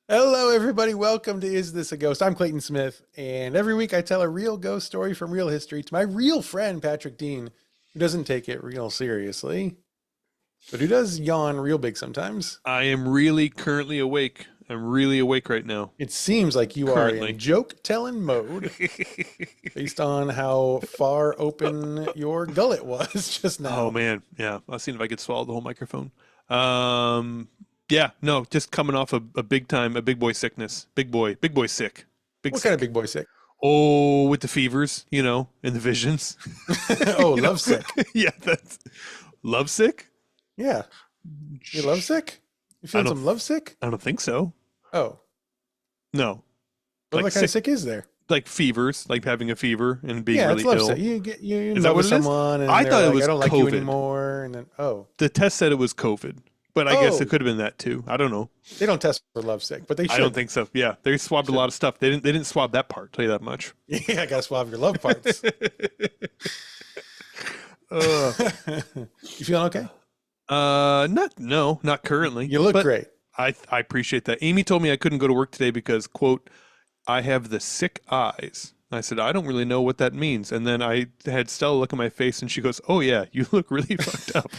Hello, everybody. Welcome to Is This a Ghost? I'm Clayton Smith, and every week I tell a real ghost story from real history to my real friend, Patrick Dean, who doesn't take it real seriously, but who does yawn real big sometimes. I am really currently awake. I'm really awake right now. It seems like you are in Currently. joke-telling mode based on how far open your gullet was just Oh now. man, yeah. I'll see if I could swallow the whole microphone. Um, yeah, no, just coming off a big time, a big boy sickness. Big boy sick. Big What kind of sick. big boy sick? Oh, with the fevers, and the visions. Oh, You know, love sick. yeah, that's love sick. Yeah. You love sick? You I feeling don't, some love sick? I don't think so. Oh, No, what like kind of sick, sick is there? like fevers, like having a fever and being Yeah, it's really love ill. sick. You get you in Is that love what with it is? someone, and I they're thought it like, "I was don't like you COVID. anymore," and then The test said it was COVID, but I guess it oh, could have been that too. I don't know. they don't test for love sick, but they I don't should. think so. Yeah, they swabbed a Should. lot of stuff. They didn't swab that part. Tell you that much. Yeah, I gotta swab your love parts. uh, You feeling okay? not no, not currently. You look But great. I appreciate that. Amy told me I couldn't go to work today because quote I have the sick eyes. I said I don't really know what that means. And then I had Stella look at my face and she goes, "Oh yeah, you look really fucked up."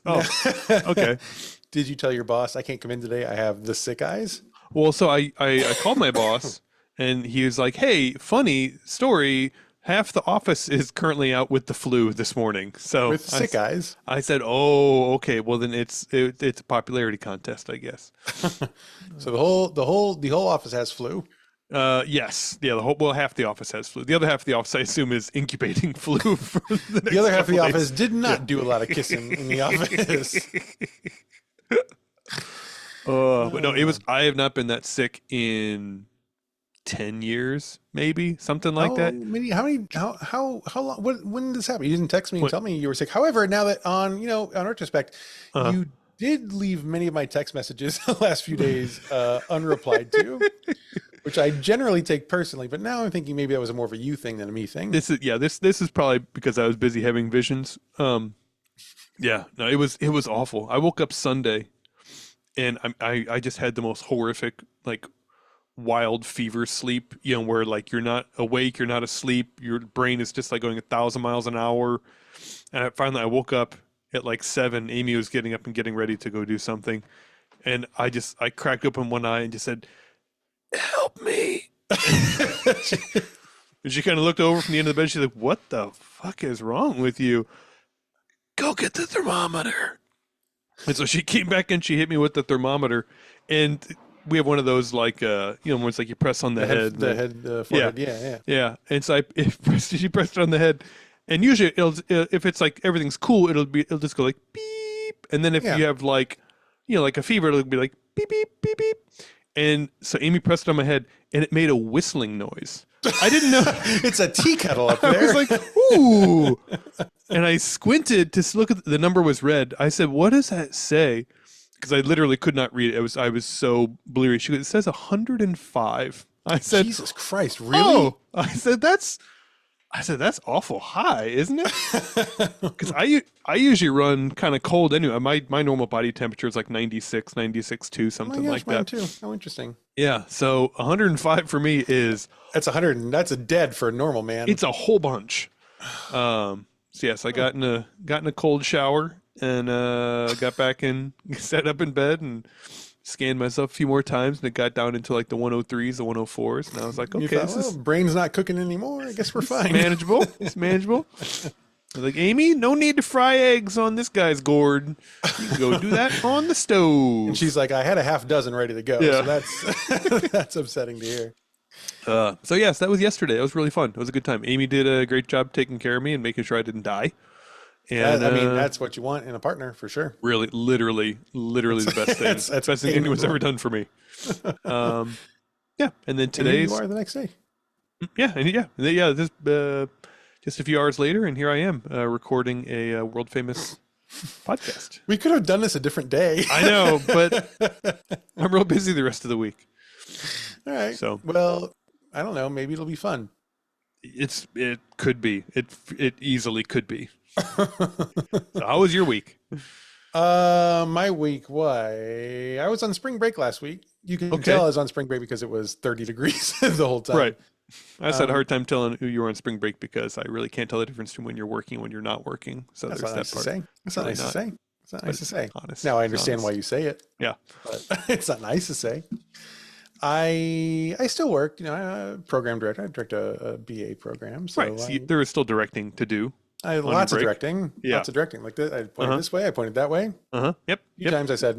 Oh, okay. Did you tell your boss I can't come in today? I have the sick eyes. Well, so I called my boss and he was like, "Hey, funny story. Half the office is currently out with the flu this morning." So With sick eyes. I said, "Oh, okay. Well, then it's a popularity contest, I guess." So the whole office has flu. Yes, yeah. Half the office has flu. The other half of the office, I assume, is incubating flu for the The next other half of couple the days. office did Yeah. not do a lot of kissing in the office. But no, it was. I have not been that sick in 10 years, maybe something like that. How long, when did this happen? You didn't text me and What? tell me you were sick. However, now that on retrospect, Uh, you did leave many of my text messages the last few days unreplied to, which I generally take personally, but now I'm thinking maybe that was more of a you thing than a me thing. this is yeah. This is probably because I was busy having visions. Yeah. No, it was awful. I woke up Sunday, and I just had the most horrific like wild fever sleep, where like you're not awake, you're not asleep, your brain is just like going 1,000 miles an hour. And finally I woke up at like 7. Amy was getting up and getting ready to go do something. And I cracked open one eye and just said, "Help me." And she kind of looked over from the end of the bed. She's like, "What the fuck is wrong with you? Go get the thermometer." And so she came back and she hit me with the thermometer. And we have one of those like where it's like you press on the head. Yeah, Forehead, yeah. yeah. And so she pressed it on the head, and usually if it's like everything's cool, it'll just go like beep, and then if Yeah. you have like like a fever, it'll be like beep beep beep beep. And so Amy pressed it on my head, and it made a whistling noise. I didn't know. It's a tea kettle up I was there. like, ooh. And I squinted to look at the number was red. I said, "What does that say?" Because I literally could not read it. I was so bleary. She goes, "It says 105." I said, Jesus Christ, really? "Oh." I said that's awful high, isn't it? Because I usually run kind of cold anyway. My normal body temperature is like 96, 96.2, Oh my something gosh, like mine that. too. How interesting. Yeah. So 105 for me is That's 100. That's a dead for a normal man. it's a whole bunch. So yes, I got in a cold shower and got back in, sat up in bed and scanned myself a few more times, and it got down into like the 103s, the 104s, and I was like, You okay, thought, this well, is brain's not cooking anymore. I guess we're fine. manageable. It's manageable. I was like, Amy, no need to fry eggs on this guy's gourd. You can go do that on the stove. And she's like, I had a half dozen ready to go. Yeah. So that's that's upsetting to hear. So yes, that was yesterday. That was really fun. It was a good time. Amy did a great job taking care of me and making sure I didn't die. And I mean, that's what you want in a partner for sure. really, literally the best thing. That's Best thing anyone's ever done for me. Yeah, and then And here you today's are the next day. This just a few hours later, and here I am recording a world famous podcast. We could have done this a different day. I know, but I'm real busy the rest of the week. All right. So Well, I don't know. Maybe it'll be fun. it could be. It easily could be. So how was your week? My week, why? I was on spring break last week. You can Okay. tell I was on spring break because it was 30 degrees the whole time. Right. I just had a Um, hard time telling who you were on spring break because I really can't tell the difference between when you're working and when you're not working. So that's there's not that nice to part. say. That's It's not really nice to not, say. It's not but nice to say. honest. Now I It's understand why honest. you say it, Yeah. but it's not nice to say. I still work. I'm a program director. I direct a BA program, Right. so So there is still directing to do I on your lots of break. directing. Yeah. Lots of directing. Like this, I pointed Uh-huh. this way. I pointed that way. A Uh-huh. Yep. few Yep. times I said,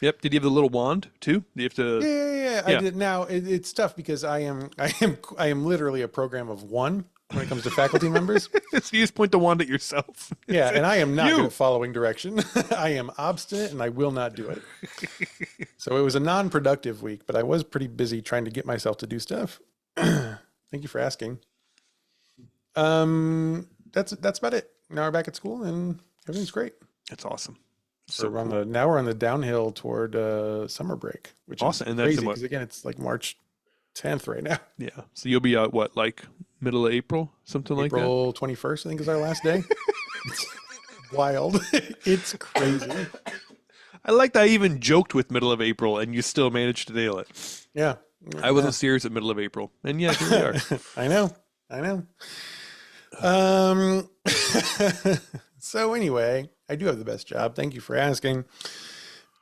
Yep. Did you have the little wand too? Do you have to? yeah. I Yeah. did. Now it's tough because I am literally a program of one when it comes to faculty members. So you just point the wand at yourself. Yeah, and I am not good You. at following direction. I am obstinate and I will not do it. So it was a non-productive week, but I was pretty busy trying to get myself to do stuff. Thank you for asking. That's about it. Now we're back at school and everything's great. That's awesome. So We're on cool. now we're on the downhill toward summer break, which is Awesome. And that's crazy in what? because again it's like March 10th right now. Yeah. So you'll be out what, like middle of April, something like that? April 21st, I think, is our last day. It's wild. It's crazy. I like that I even joked with middle of April and you still managed to nail it. Yeah. I wasn't serious at middle of April. And yeah, here we are. I know. I know. Um, so anyway, I do have the best job. Thank you for asking.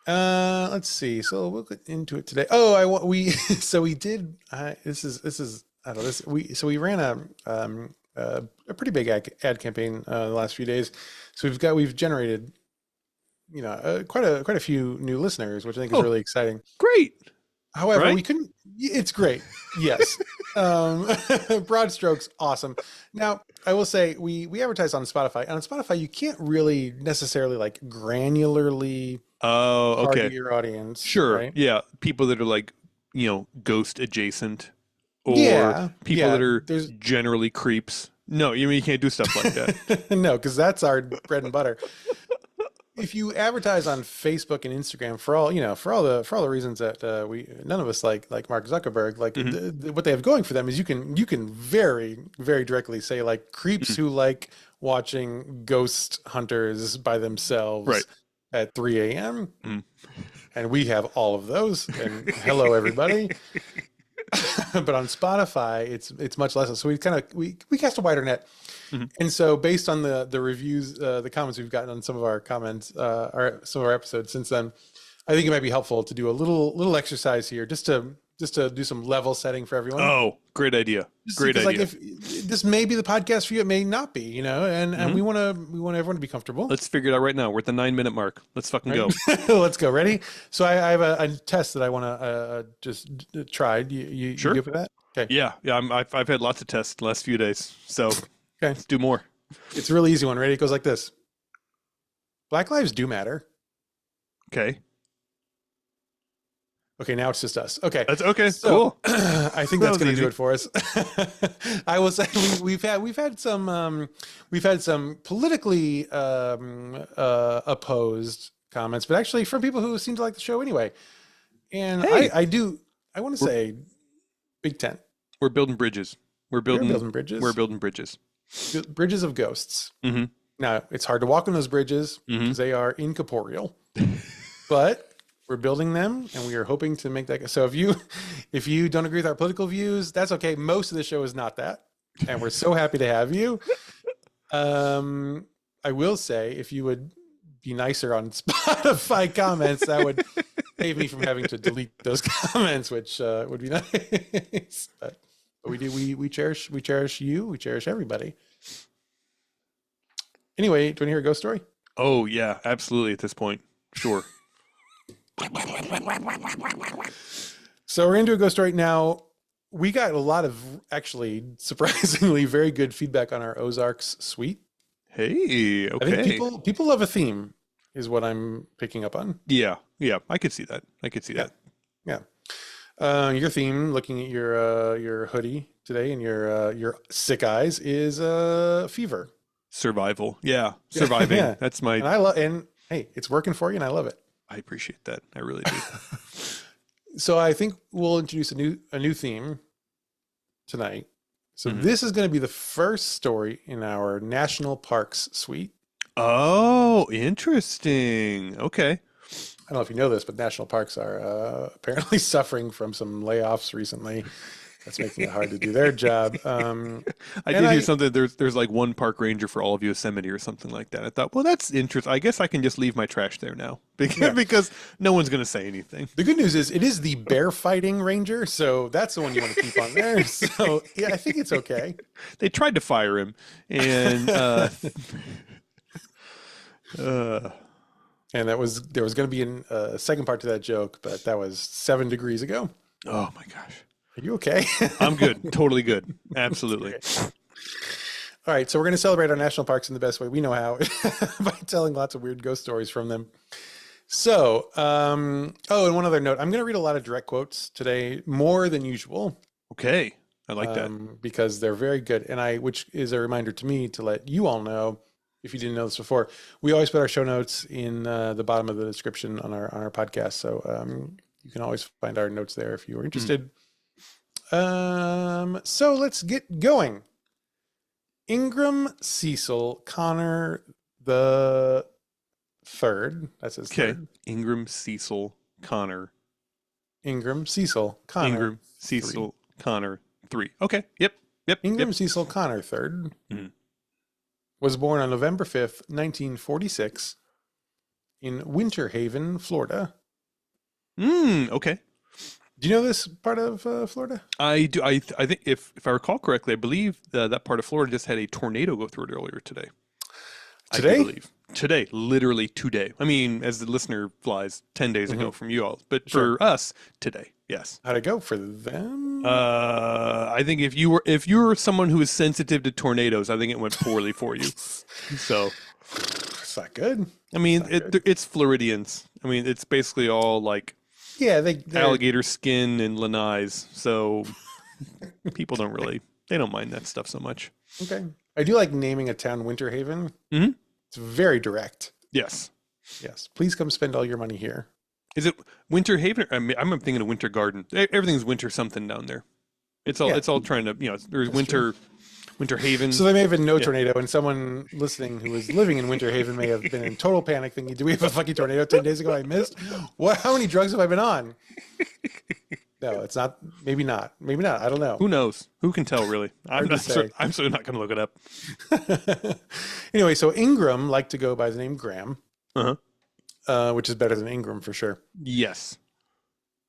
Let's see. So we'll get into it today. So we did, this is, I don't know, we ran a pretty big ad campaign, the last few days. So we've generated, quite a few new listeners, which I think is Oh. really exciting. Great. However, Right? we couldn't. It's great. Yes. Broad strokes, awesome. Now, I will say we advertise on Spotify. And on Spotify, you can't really necessarily like granularly Oh, target okay. your audience. Sure. Right? Yeah. People that are like, ghost adjacent or Yeah. people Yeah. that are There's generally creeps. No, you can't do stuff like that. no, because that's our bread and butter. If you advertise on Facebook and Instagram for all for all the reasons that none of us like Mark Zuckerberg, like what they have going for them is you can very very directly say like creeps who like watching ghost hunters by themselves Right. at 3 a.m. Mm. and we have all of those. And hello everybody. But on Spotify, it's much less. So we cast a wider net. And so based on the reviews, the comments we've gotten on some of our comments, or some of our episodes since then, I think it might be helpful to do a little exercise here just to do some level setting for everyone. Oh, great idea. Great idea. Like if this may be the podcast for you, it may not be, and we want everyone to be comfortable. Let's figure it out right now. We're at the 9-minute mark. Let's fucking go. Let's go. Ready? So I have a test that I want to just try. You Sure. good with that? Okay. Yeah. I've had lots of tests the last few days. So Okay. let's do more. It's a really easy one. Ready? It goes like this. Black lives do matter. Okay. Okay, now it's just us. Okay. That's okay. So, Cool. I think That that's was going to easy. do it for us. I will say we've had some politically opposed comments, but actually from people who seem to like the show anyway. And Hey. I want to say Big Tent. We're building bridges. We're building bridges. We're building bridges. Bridges of ghosts. Mm-hmm. Now, it's hard to walk on those bridges because they are incorporeal. But we're building them, and we are hoping to make that. So if you don't agree with our political views, that's okay. Most of the show is not that, and we're so happy to have you. I will say, if you would be nicer on Spotify comments, that would save me from having to delete those comments, which would be nice. But we cherish you. We cherish everybody. Anyway, do you want to hear a ghost story? Oh yeah, absolutely. At this point, sure. So we're into a ghost story now. We got a lot of actually surprisingly very good feedback on our Ozarks suite. Hey. I think Okay. people love a theme, is what I'm picking up on. Yeah. I could see that. Yeah. Your theme, looking at your hoodie today and your sick eyes, is fever. Survival. Yeah. Surviving. Yeah. That's my. And hey, it's working for you, and I love it. I appreciate that. I really do. So I think we'll introduce a new theme tonight. So this is going to be the first story in our national parks suite. Oh, interesting. Okay. I don't know if you know this, but national parks are apparently suffering from some layoffs recently. That's making it hard to do their job. I And did hear I, something. There's like one park ranger for all of Yosemite or something like that. I thought, well, that's interesting. I guess I can just leave my trash there now because, yeah, because no one's going to say anything. the good news is it is the bear fighting ranger, so that's the one you want to keep on there. So yeah, I think it's okay. They tried to fire him, and uh, And there was going to be a second part to that joke, but that was 7 degrees ago. oh my gosh, Are you okay? I'm good, totally good, absolutely. All right, so we're going to celebrate our national parks in the best way we know how by telling lots of weird ghost stories from them. So, oh, and one other note, I'm going to read a lot of direct quotes today, more than usual, Okay, I like that. because they're very good. And which is a reminder to me to let you all know, if you didn't know this before, we always put our show notes in the bottom of the description on our podcast. So you can always find our notes there if you are interested. So let's get going. Ingram Cecil Connor the third. That's his Okay, third. Ingram Cecil Connor. Ingram Cecil Connor. Ingram Cecil Connor 3. Okay, yep. Ingram Cecil Connor third Mhm. was born on November 5th, 1946 in Winter Haven, Florida. Okay. Do you know this part of Florida? I do. I think if I recall correctly, I believe that part of Florida just had a tornado go through it earlier today. Today? I do believe today, literally today. I mean, as the listener flies 10 days ago from you all, but Sure. for us today, yes. How'd it go for them? I think if you were someone who is sensitive to tornadoes, I think it went poorly for you. So, It's not good. I mean, It's not good. it's Floridians. I mean, it's basically all like Yeah, they're alligator skin and lanais. So people they don't mind that stuff so much. okay. I do like naming a town Winter Haven. Mhm. It's very direct. Yes. Yes. Please come spend all your money here. Is it Winter Haven? I mean, I'm thinking of Winter Garden. Everything's winter something down there. It's all Yeah. it's all trying to there's That's true. Winter Haven. So there may have been no tornado, and someone listening who was living in Winter Haven may have been in total panic, thinking, "Do we have a fucking tornado 10 days ago I missed? What? How many drugs have I been on?" No, it's not. Maybe not. Maybe not. I don't know. Who knows? Who can tell really? Hard to say. I'm certainly not going to look it up. Anyway, so Ingram liked to go by the name Gram, Uh-huh. which is better than Ingram for sure. Yes.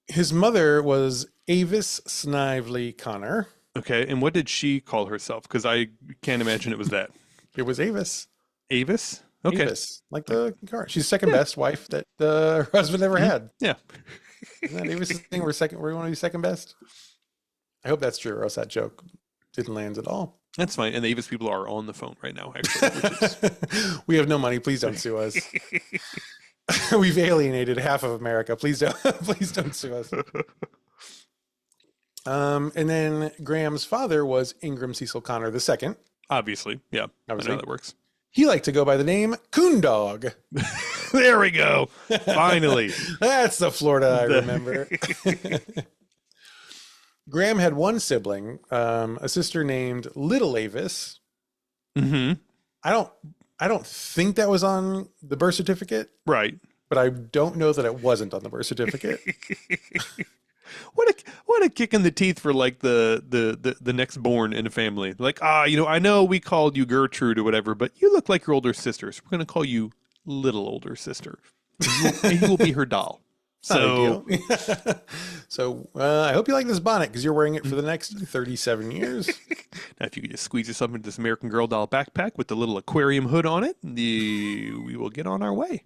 His mother was Avis Snively Connor. Okay. And what did she call herself? Because I can't imagine it was that. It was Avis. Avis? Okay. Avis, like the car. She's the second best wife that her husband ever had. Yeah. Isn't that Avis's thing? We want to be second best. I hope that's true, or else that joke didn't land at all. That's fine. And the Avis people are on the phone right now, actually. Which is... We have no money. Please don't sue us. We've alienated half of America. Please don't sue us. And then Graham's father was Ingram Cecil Connor II. Obviously. Yeah. I know Obviously. how that works. He liked to go by the name Coondog. There we go. Finally. That's the Florida I remember. Graham had one sibling, a sister named Little Avis. Mm-hmm. I don't think that was on the birth certificate, Right. but I don't know that it wasn't on the birth certificate. What a kick in the teeth for like the next born in a family. Like, I know we called you Gertrude or whatever, but you look like your older sister, so we're gonna call you little older sister. And you will be her doll. So So I hope you like this bonnet because you're wearing it for the next 37 years. now, if you could just squeeze yourself into this American Girl doll backpack with the little aquarium hood on it, we will get on our way.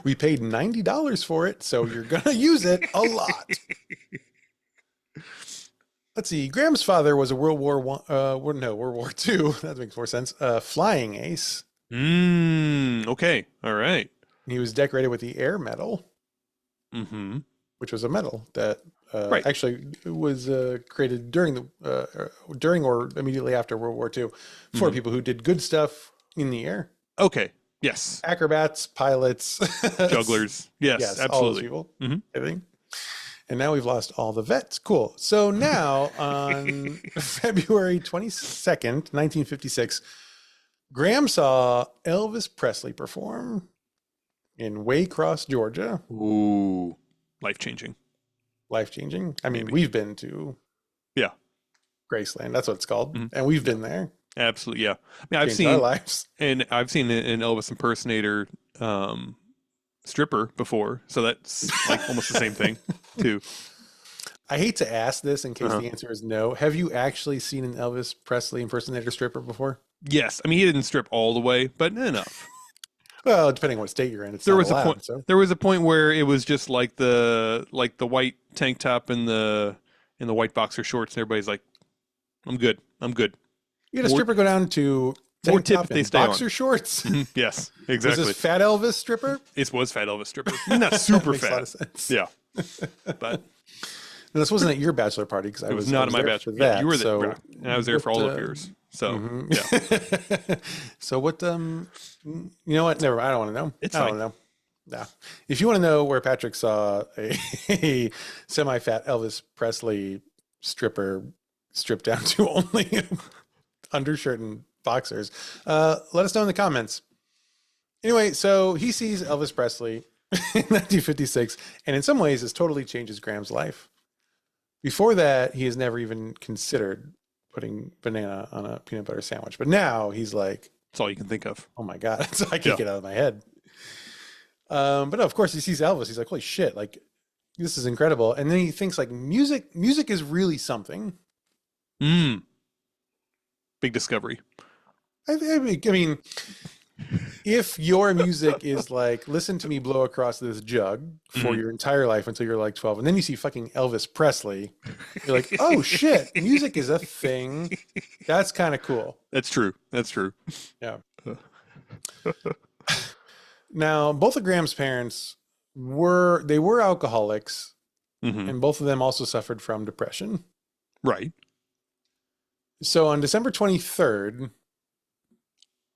We paid $90 for it, so you're gonna use it a lot. Let's see. Graham's father was a World War II. That makes more sense. Flying ace. Okay. All right. He was decorated with the Air Medal, Mm-hmm. which was a medal that Right. actually was created during or immediately after World War II for people who did good stuff in the air. Okay. Yes. Acrobats, pilots, Jugglers. Yes, yes, absolutely. all those people, Mhm. everything. And now we've lost all the vets. Cool. So now on February 22nd, 1956, Graham saw Elvis Presley perform in Waycross, Georgia. Ooh, life-changing. Life-changing. I mean, Maybe. we've been to Yeah. Graceland. That's what it's called. Mhm. And we've Yeah. been there. Absolutely, yeah. I mean, Changed our lives. I've seen an Elvis impersonator stripper before, so that's like almost the same thing, too. I hate to ask this in case Uh-huh. the answer is no. Have you actually seen an Elvis Presley impersonator stripper before? Yes, I mean he didn't strip all the way, but enough. Well, depending on what state you're in, it's There not was a point. allowed. So There was a point where it was just like the white tank top and the white boxer shorts, and everybody's like, "I'm good, I'm good." you had a More stripper go down to more tank tip top if they and stay on. boxer shorts. Mhm. Yes, Was exactly. this Fat Elvis stripper? It was Fat Elvis stripper. Not super Makes a lot of fat. sense. Yeah, but And this wasn't at your bachelor party because it was not at my there bachelor. for Yeah, that. you were there, So, yeah, and I was there for all what, of yours. So mhm. yeah, So what? You know what? Never. I don't want to know. It's I don't fine. know. No. If you want to know where Patrick saw a semi-fat Elvis Presley stripper stripped down to only undershirt and boxers, let us know in the comments. Anyway, so he sees Elvis Presley in 1956, and in some ways, this totally changes Graham's life. Before that, he has never even considered putting banana on a peanut butter sandwich, but now he's like, that's all you can think of. "Oh my god, I can't Yeah. get it out of my head." But no, of course, he sees Elvis. He's like, "Holy shit! Like, this is incredible." And then he thinks like, music is really something. Mm. Big discovery. I mean, if your music is like, listen to me blow across this jug for Mhm. your entire life until you're like 12, and then you see fucking Elvis Presley, you're like, oh shit, music is a thing. That's kind of cool. That's true. That's true. Yeah. Now, both of Graham's parents were alcoholics, Hmm. and both of them also suffered from depression. Right. So on December 23rd,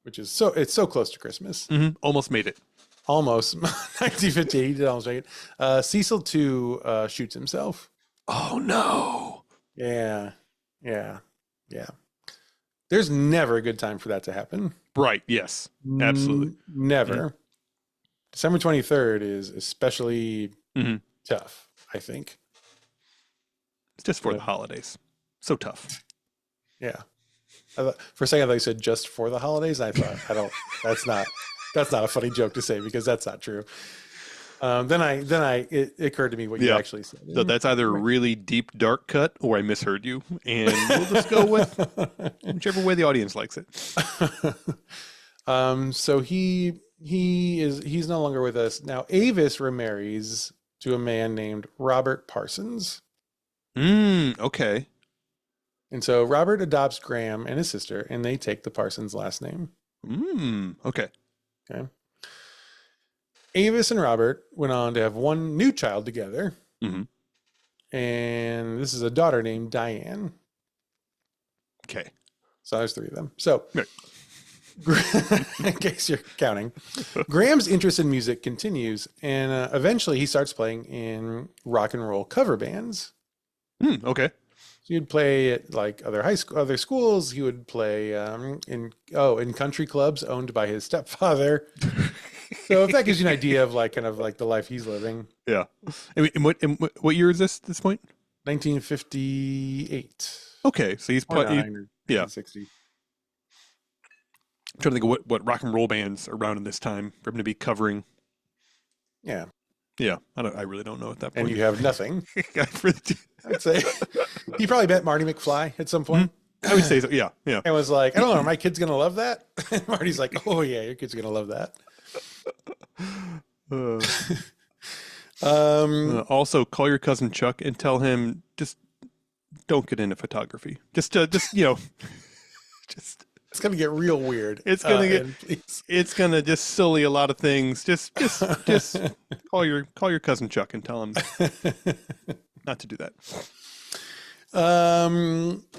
which is it's so close to Christmas, Almost made it. almost 1958, he did almost make it. Cecil too shoots himself. Oh no. Yeah. There's never a good time for that to happen. Right. Yes. Absolutely. Never. December 23rd is especially Mhm. tough, I think. It's just for Yeah. the holidays. So tough. Yeah. For a second, I thought you said just for the holidays. I thought, that's not a funny joke to say because that's not true. Then it occurred to me what you Yeah. actually said. So that's either a really deep, dark cut or I misheard you. And we'll just go with whichever way the audience likes it. So he's no longer with us now. Avis remarries to a man named Robert Parsons, Okay. and so Robert adopts Graham and his sister, and they take the Parsons last name. Okay. Okay. Avis and Robert went on to have one new child together, Mhm. and this is a daughter named Diane. Okay. So there's three of them. So, Right. in case you're counting, Graham's interest in music continues, and eventually he starts playing in rock and roll cover bands. Okay. So he'd play at like other schools. He would play in country clubs owned by his stepfather. So if that gives you an idea of like kind of like the life he's living. Yeah. And what year is this at this point? 1958. Okay. So he's Or playing. 9 or Yeah. 1960. I'm trying to think of what rock and roll bands around in this time for him to be covering. Yeah. Yeah. I really don't know at that And point. you have nothing. For the- I'd say he probably met Marty McFly at some point. I would say so. Yeah. Yeah. And was like, I don't know, are my kids gonna love that? And Marty's like, oh yeah, your kids are gonna love that. Also, call your cousin Chuck and tell him just don't get into photography. Just It's gonna get real weird. It's gonna get. and please. It's gonna just sully a lot of things. Just call your cousin Chuck and tell him not to do that.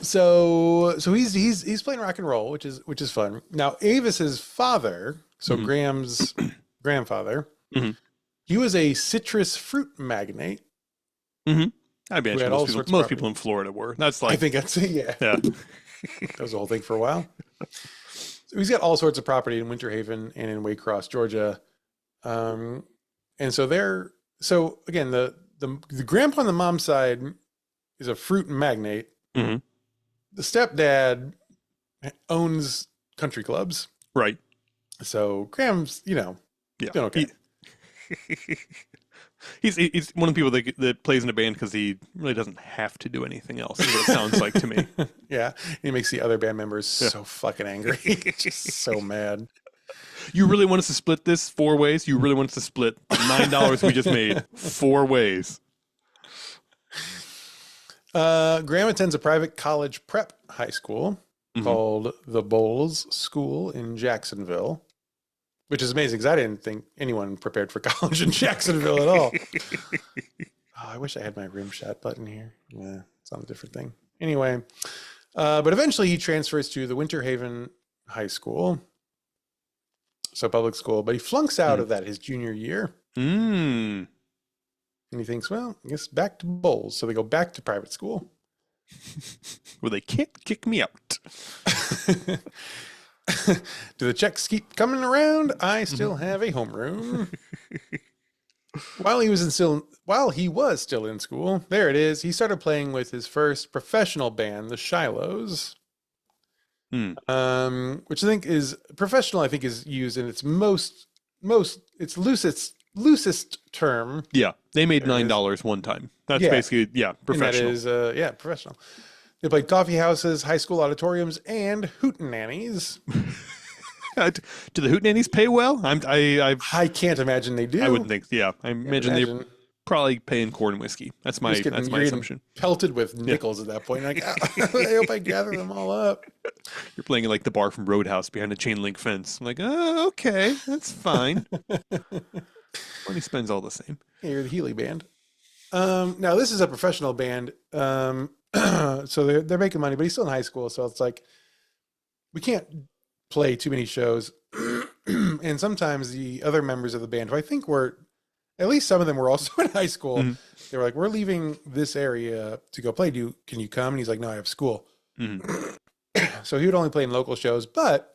So he's playing rock and roll, which is fun. Now Avis's father, so Graham's grandfather, he was a citrus fruit magnate. I bet had all sorts of most people in Florida were. That's I like think that's yeah. yeah. That was the whole thing for a while. he's got all sorts of property in Winter Haven and in Waycross, Georgia. And so again, the grandpa on the mom's side is a fruit magnate. Mm-hmm. The stepdad owns country clubs. Right. So Graham's, doing okay. He's one of the people that plays in a band because he really doesn't have to do anything else, is what it sounds like to me. Yeah. He makes the other band members so fucking angry. Just so mad. You really want us to split this 4 ways? You really want us to split the $9 we just made 4 ways? Graham attends a private college prep high school called the Bowles School in Jacksonville, which is amazing because I didn't think anyone prepared for college in Jacksonville at all. Oh, I wish I had my rim shot button here. Yeah, it's on a different thing. Anyway, but eventually he transfers to the Winter Haven High School, so public school, but he flunks out of that his junior year. And he thinks, well, I guess back to Bowles. So they go back to private school. Well, they can't kick me out. Do the checks keep coming around? I still have a homeroom. While he was still in school, there it is. He started playing with his first professional band, the Shilohs. Which I think is professional. I think is used in its its loosest term. Yeah, they made $9 one time. That's basically professional. And that is professional. They played coffee houses, high school auditoriums, and hootenannies. Do the hootenannies pay well? I can't imagine they do. I wouldn't think. Yeah, I imagine they're probably paying corn whiskey. That's my assumption. Pelted with nickels at that point. Like, I hope I gather them all up. You're playing in like the bar from Roadhouse behind a chain link fence. I'm like, oh, okay, that's fine. Money spends all the same. Yeah, you're the Healy band. Now this is a professional band, so they're making money, but he's still in high school, so it's like we can't play too many shows. And sometimes the other members of the band, who I think at least some of them were also in high school, they were like, "We're leaving this area to go play. Can you come?" And he's like, "No, I have school." So he would only play in local shows, but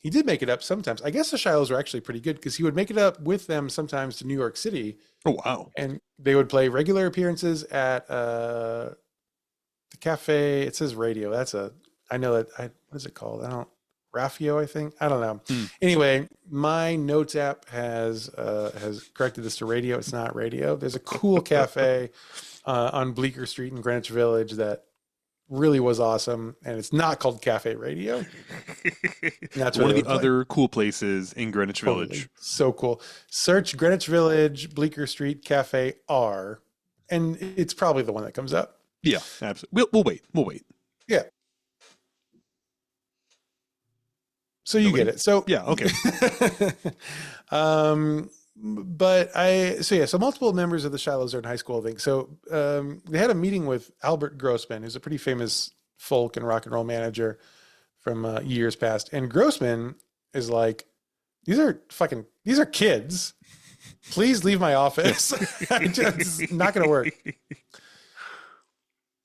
he did make it up sometimes. I guess the Shilohs were actually pretty good because he would make it up with them sometimes to New York City. Oh, wow. And they would play regular appearances at the cafe. It says Radio. I know that, what is it called? Raffio, I think. I don't know. Anyway, my notes app has corrected this to Radio. It's not Radio. There's a cool cafe on Bleecker Street in Greenwich Village that really was awesome, and it's not called Cafe Radio. That's one of the other cool places in Greenwich Village. So cool. Search Greenwich Village, Bleecker Street Cafe R, and it's probably the one that comes up. Yeah, absolutely. We'll wait. Yeah. So you get it. So yeah, okay. So multiple members of the Shilohs are in high school, I think. So they had a meeting with Albert Grossman, who's a pretty famous folk and rock and roll manager from years past. And Grossman is like, these are kids. Please leave my office. It's not going to work.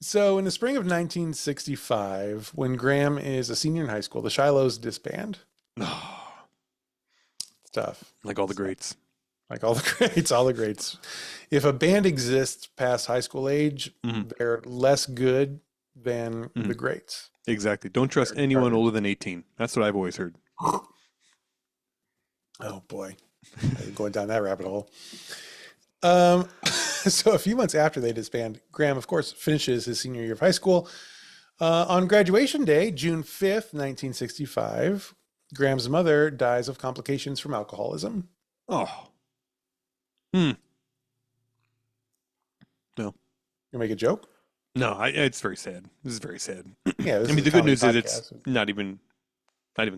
So in the spring of 1965, when Graham is a senior in high school, the Shilohs disband. It's tough. Like all the greats. Like all the greats. If a band exists past high school age, they're less good than the greats. Exactly. Don't trust anyone older than 18. That's what I've always heard. Oh boy. Going down that rabbit hole. So a few months after they disband, Graham, of course, finishes his senior year of high school. On graduation day, June 5th, 1965, Graham's mother dies of complications from alcoholism. Oh. No. You make a joke? No, it's very sad. This is very sad. Yeah. I mean, the good news is it's not even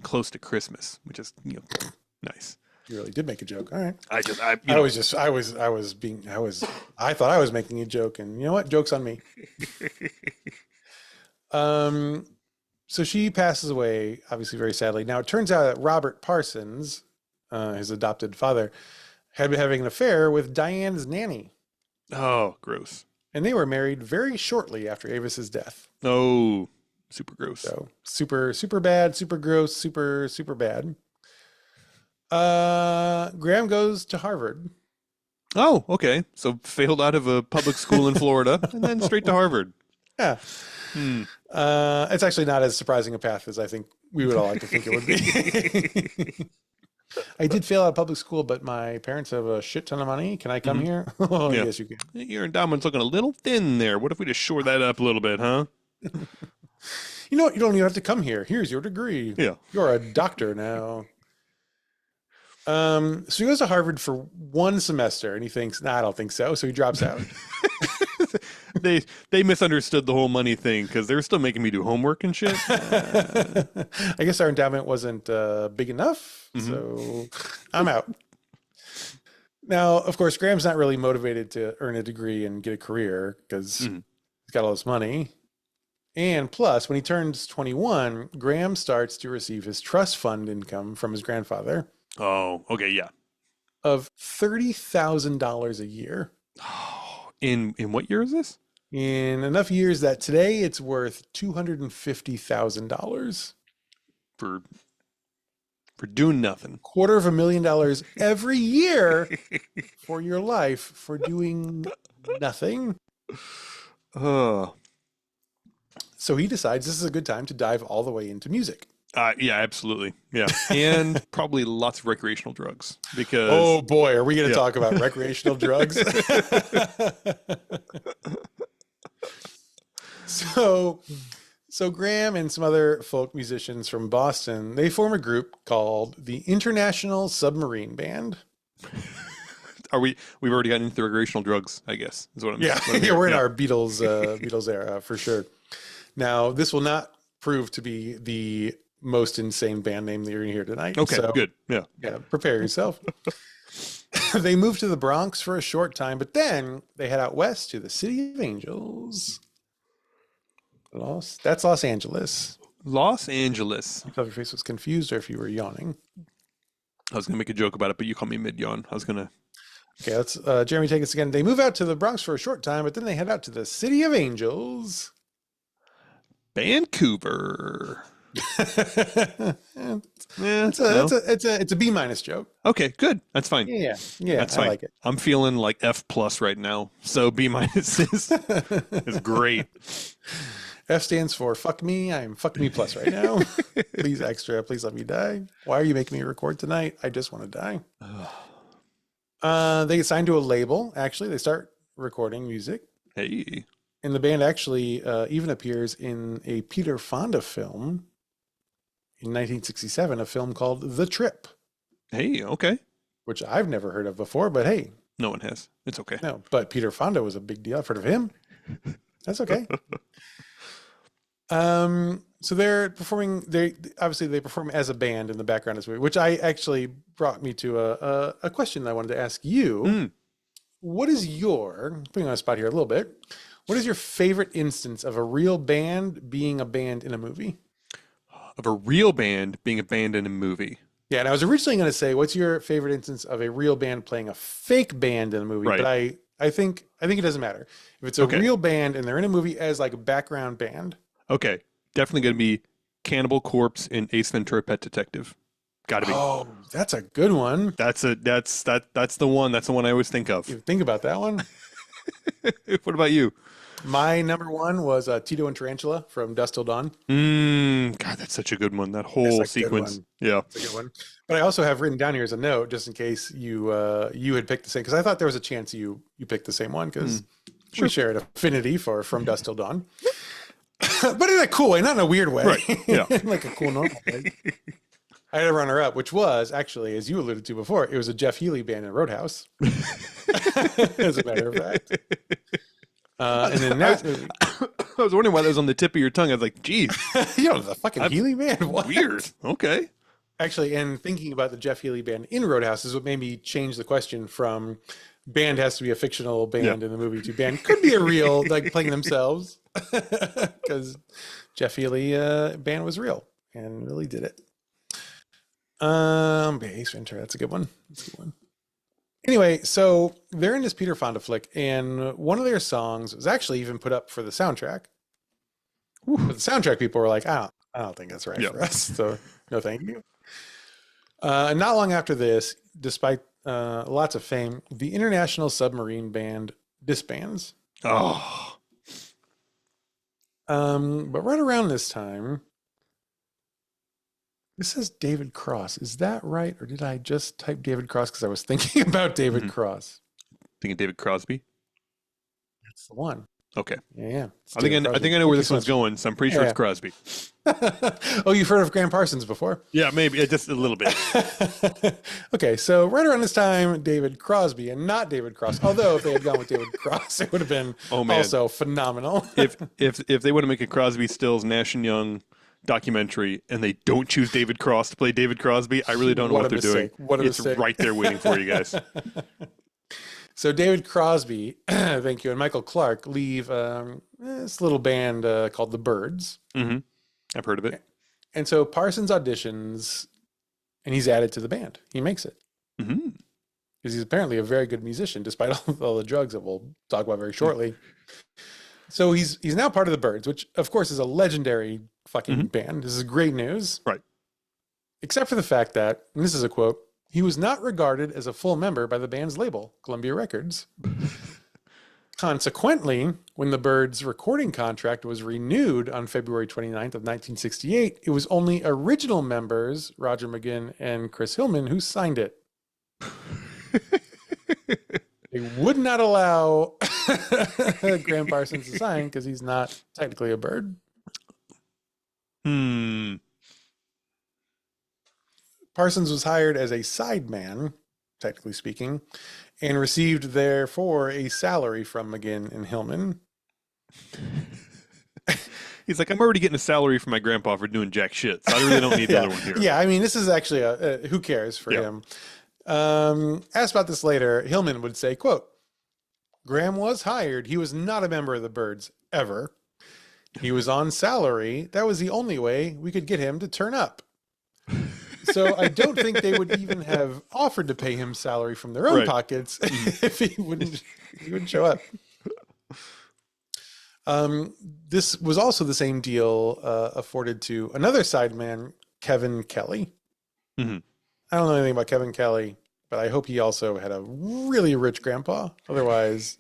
close to Christmas, which is nice. You really did make a joke. All right. I thought I was making a joke, and you know what? Joke's on me. So she passes away, obviously very sadly. Now it turns out that Robert Parsons, his adopted father, had been having an affair with Diane's nanny. Oh, gross. And they were married very shortly after Avis's death. Oh, super gross. So super bad, super gross, super bad. Graham goes to Harvard. Oh, okay. So failed out of a public school in Florida and then straight to Harvard. Yeah. Hmm. It's actually not as surprising a path as I think we would all like to think it would be. I did fail out of public school, but my parents have a shit ton of money. Can I come here? Oh, Yeah. yes, you can. Your endowment's looking a little thin there. What if we just shore that up a little bit, huh? You know what? You don't even have to come here. Here's your degree. Yeah. You're a doctor now. So he goes to Harvard for one semester and he thinks, nah, I don't think so. So he drops out. They misunderstood the whole money thing because they're still making me do homework and shit. I guess our endowment wasn't big enough. So I'm out. Now, of course, Graham's not really motivated to earn a degree and get a career because he's got all this money. And plus, when he turns 21, Graham starts to receive his trust fund income from his grandfather Oh, okay, yeah. of $30,000 a year. In what year is this? In enough years that today it's worth $250,000. For doing nothing. $250,000 every year for your life for doing nothing. So he decides this is a good time to dive all the way into music. Yeah, absolutely. Yeah. And probably lots of recreational drugs because Oh boy, are we going to talk about recreational drugs? So Graham and some other folk musicians from Boston, they form a group called the International Submarine Band. we've already gotten into the recreational drugs, I guess, is what I'm Yeah, saying. we're in our Beatles era for sure. Now, this will not prove to be the most insane band name that you're going to hear tonight. Okay, so, good. Yeah. Prepare yourself. They moved to the Bronx for a short time, but then they head out west to the City of Angels. That's Los Angeles. Los Angeles. I thought your face was confused or if you were yawning. I was going to make a joke about it, but you called me mid-yawn. I was going to... Okay, let's Jeremy take us again. They move out to the Bronx for a short time, but then they head out to the City of Angels. Vancouver. It's a B- joke. Okay, good. That's fine. Yeah, That's I fine. like it. I'm feeling like F plus right now, so B- is great. F stands for fuck me. I'm fuck me plus right now. Please extra. Please let me die. Why are you making me record tonight? I just want to die. They get signed to a label. Actually, they start recording music. Hey. And the band actually even appears in a Peter Fonda film in 1967, a film called The Trip. Hey, okay. Which I've never heard of before, but hey. No one has. It's okay. No, but Peter Fonda was a big deal. I've heard of him. That's okay. So they're performing. They perform as a band in the background of this movie, which I actually brought me to a question that I wanted to ask you. What is your, putting you on a spot here a little bit, what is your favorite instance of a real band being a band in a movie? Of a real band being a band in a movie. Yeah, and I was originally going to say, what's your favorite instance of a real band playing a fake band in a movie? Right. But I think it doesn't matter. If it's a real band and they're in a movie as like a background band. Okay, definitely going to be Cannibal Corpse in Ace Ventura: Pet Detective. Got to be. Oh, that's a good one. That's the one. That's the one I always think of. You think about that one. What about you? My number one was Tito and Tarantula from Dusk Till Dawn. God, that's such a good one. That whole sequence. Yeah, it's a good one. But I also have written down here as a note, just in case you had picked the same, because I thought there was a chance you picked the same one, because we share an affinity for From Dusk Till Dawn. But in a cool way, not in a weird way. Right. Yeah. Like a cool normal way. I had a runner-up, which was actually, as you alluded to before, it was a Jeff Healey band in Roadhouse. As a matter of fact. And then that movie, I was wondering why that was on the tip of your tongue. I was like, geez. you know, the fucking Healey band? What? Weird. Okay. Actually, and thinking about the Jeff Healey band in Roadhouse is what made me change the question from band has to be a fictional band in the movie to band could be a real, like playing themselves. Because Jeff Healey band was real and really did it. Ace Ventura, that's a good one. That's a good one. Anyway, so they're in this Peter Fonda flick, and one of their songs was actually even put up for the soundtrack. But the soundtrack people were like, I don't think that's right Yeah. for us. So no, thank you. And not long after this, despite lots of fame, the International Submarine Band disbands. Oh, But right around this time, this says David Cross. Is that right? Or did I just type David Cross because I was thinking about David Cross? thinking David Crosby. That's the one. Okay. Yeah. I think I know where this one's going, so I'm pretty sure it's Crosby. Oh, you've heard of Gram Parsons before? Yeah, maybe just a little bit. Okay, so right around this time, David Crosby and not David Cross. Although if they had gone with David Cross, it would have been also phenomenal. if they want to make a Crosby, Stills, Nash and Young documentary and they don't choose David Cross to play David Crosby, I really don't know what they're doing. It's right there waiting for you guys. So David Crosby, thank you, and Michael Clark leave this little band called the Byrds. Mm-hmm. I've heard of it. And so Parsons auditions, and he's added to the band. He makes it. Mm-hmm. Because he's apparently a very good musician, despite all the drugs that we'll talk about very shortly. So he's now part of the Byrds, which of course is a legendary fucking band. This is great news. Right. Except for the fact that, and this is a quote, he was not regarded as a full member by the band's label, Columbia Records. Consequently, when the Byrds' recording contract was renewed on February 29th of 1968, it was only original members, Roger McGuinn and Chris Hillman, who signed it. They would not allow Gram Parsons to sign because he's not technically a Byrd. Parsons was hired as a sideman, technically speaking, and received therefore a salary from McGuinn and Hillman. He's like, I'm already getting a salary from my grandpa for doing jack shit, so I really don't need another one here. Yeah, I mean, this is actually a who cares for him. Asked about this later, Hillman would say, quote, Gram was hired. He was not a member of the Byrds, ever. He was on salary. That was the only way we could get him to turn up. So I don't think they would even have offered to pay him salary from their own pockets if he wouldn't show up. This was also the same deal afforded to another sideman, Kevin Kelly. Mm-hmm. I don't know anything about Kevin Kelly, but I hope he also had a really rich grandpa. Otherwise,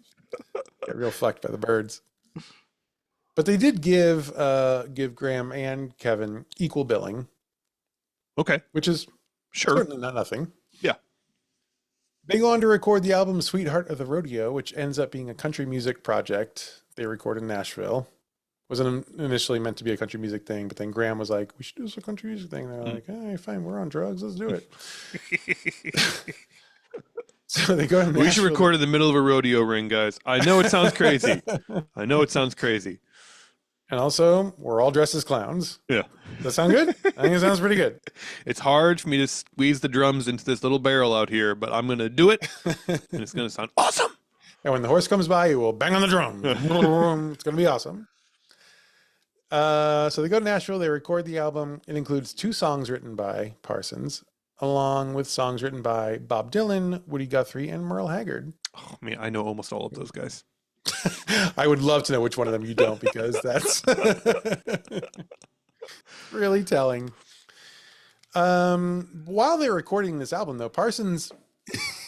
get real fucked by the Byrds. But they did give Gram and Kevin equal billing. Okay. Which is certainly not nothing. Yeah. They go on to record the album Sweetheart of the Rodeo, which ends up being a country music project they recorded in Nashville. Wasn't initially meant to be a country music thing, but then Gram was like, we should do this a country music thing. They're like, hey, fine, we're on drugs. Let's do it. So they go to Nashville. We should record in the middle of a rodeo ring, guys. I know it sounds crazy. And also, we're all dressed as clowns. Yeah. Does that sound good? I think it sounds pretty good. It's hard for me to squeeze the drums into this little barrel out here, but I'm going to do it, and it's going to sound awesome. And when the horse comes by, you will bang on the drum. It's going to be awesome. So they go to Nashville. They record the album. It includes 2 songs written by Parsons, along with songs written by Bob Dylan, Woody Guthrie, and Merle Haggard. Oh, man, I know almost all of those guys. I would love to know which one of them you don't, because that's really telling. While they're recording this album, though, Parsons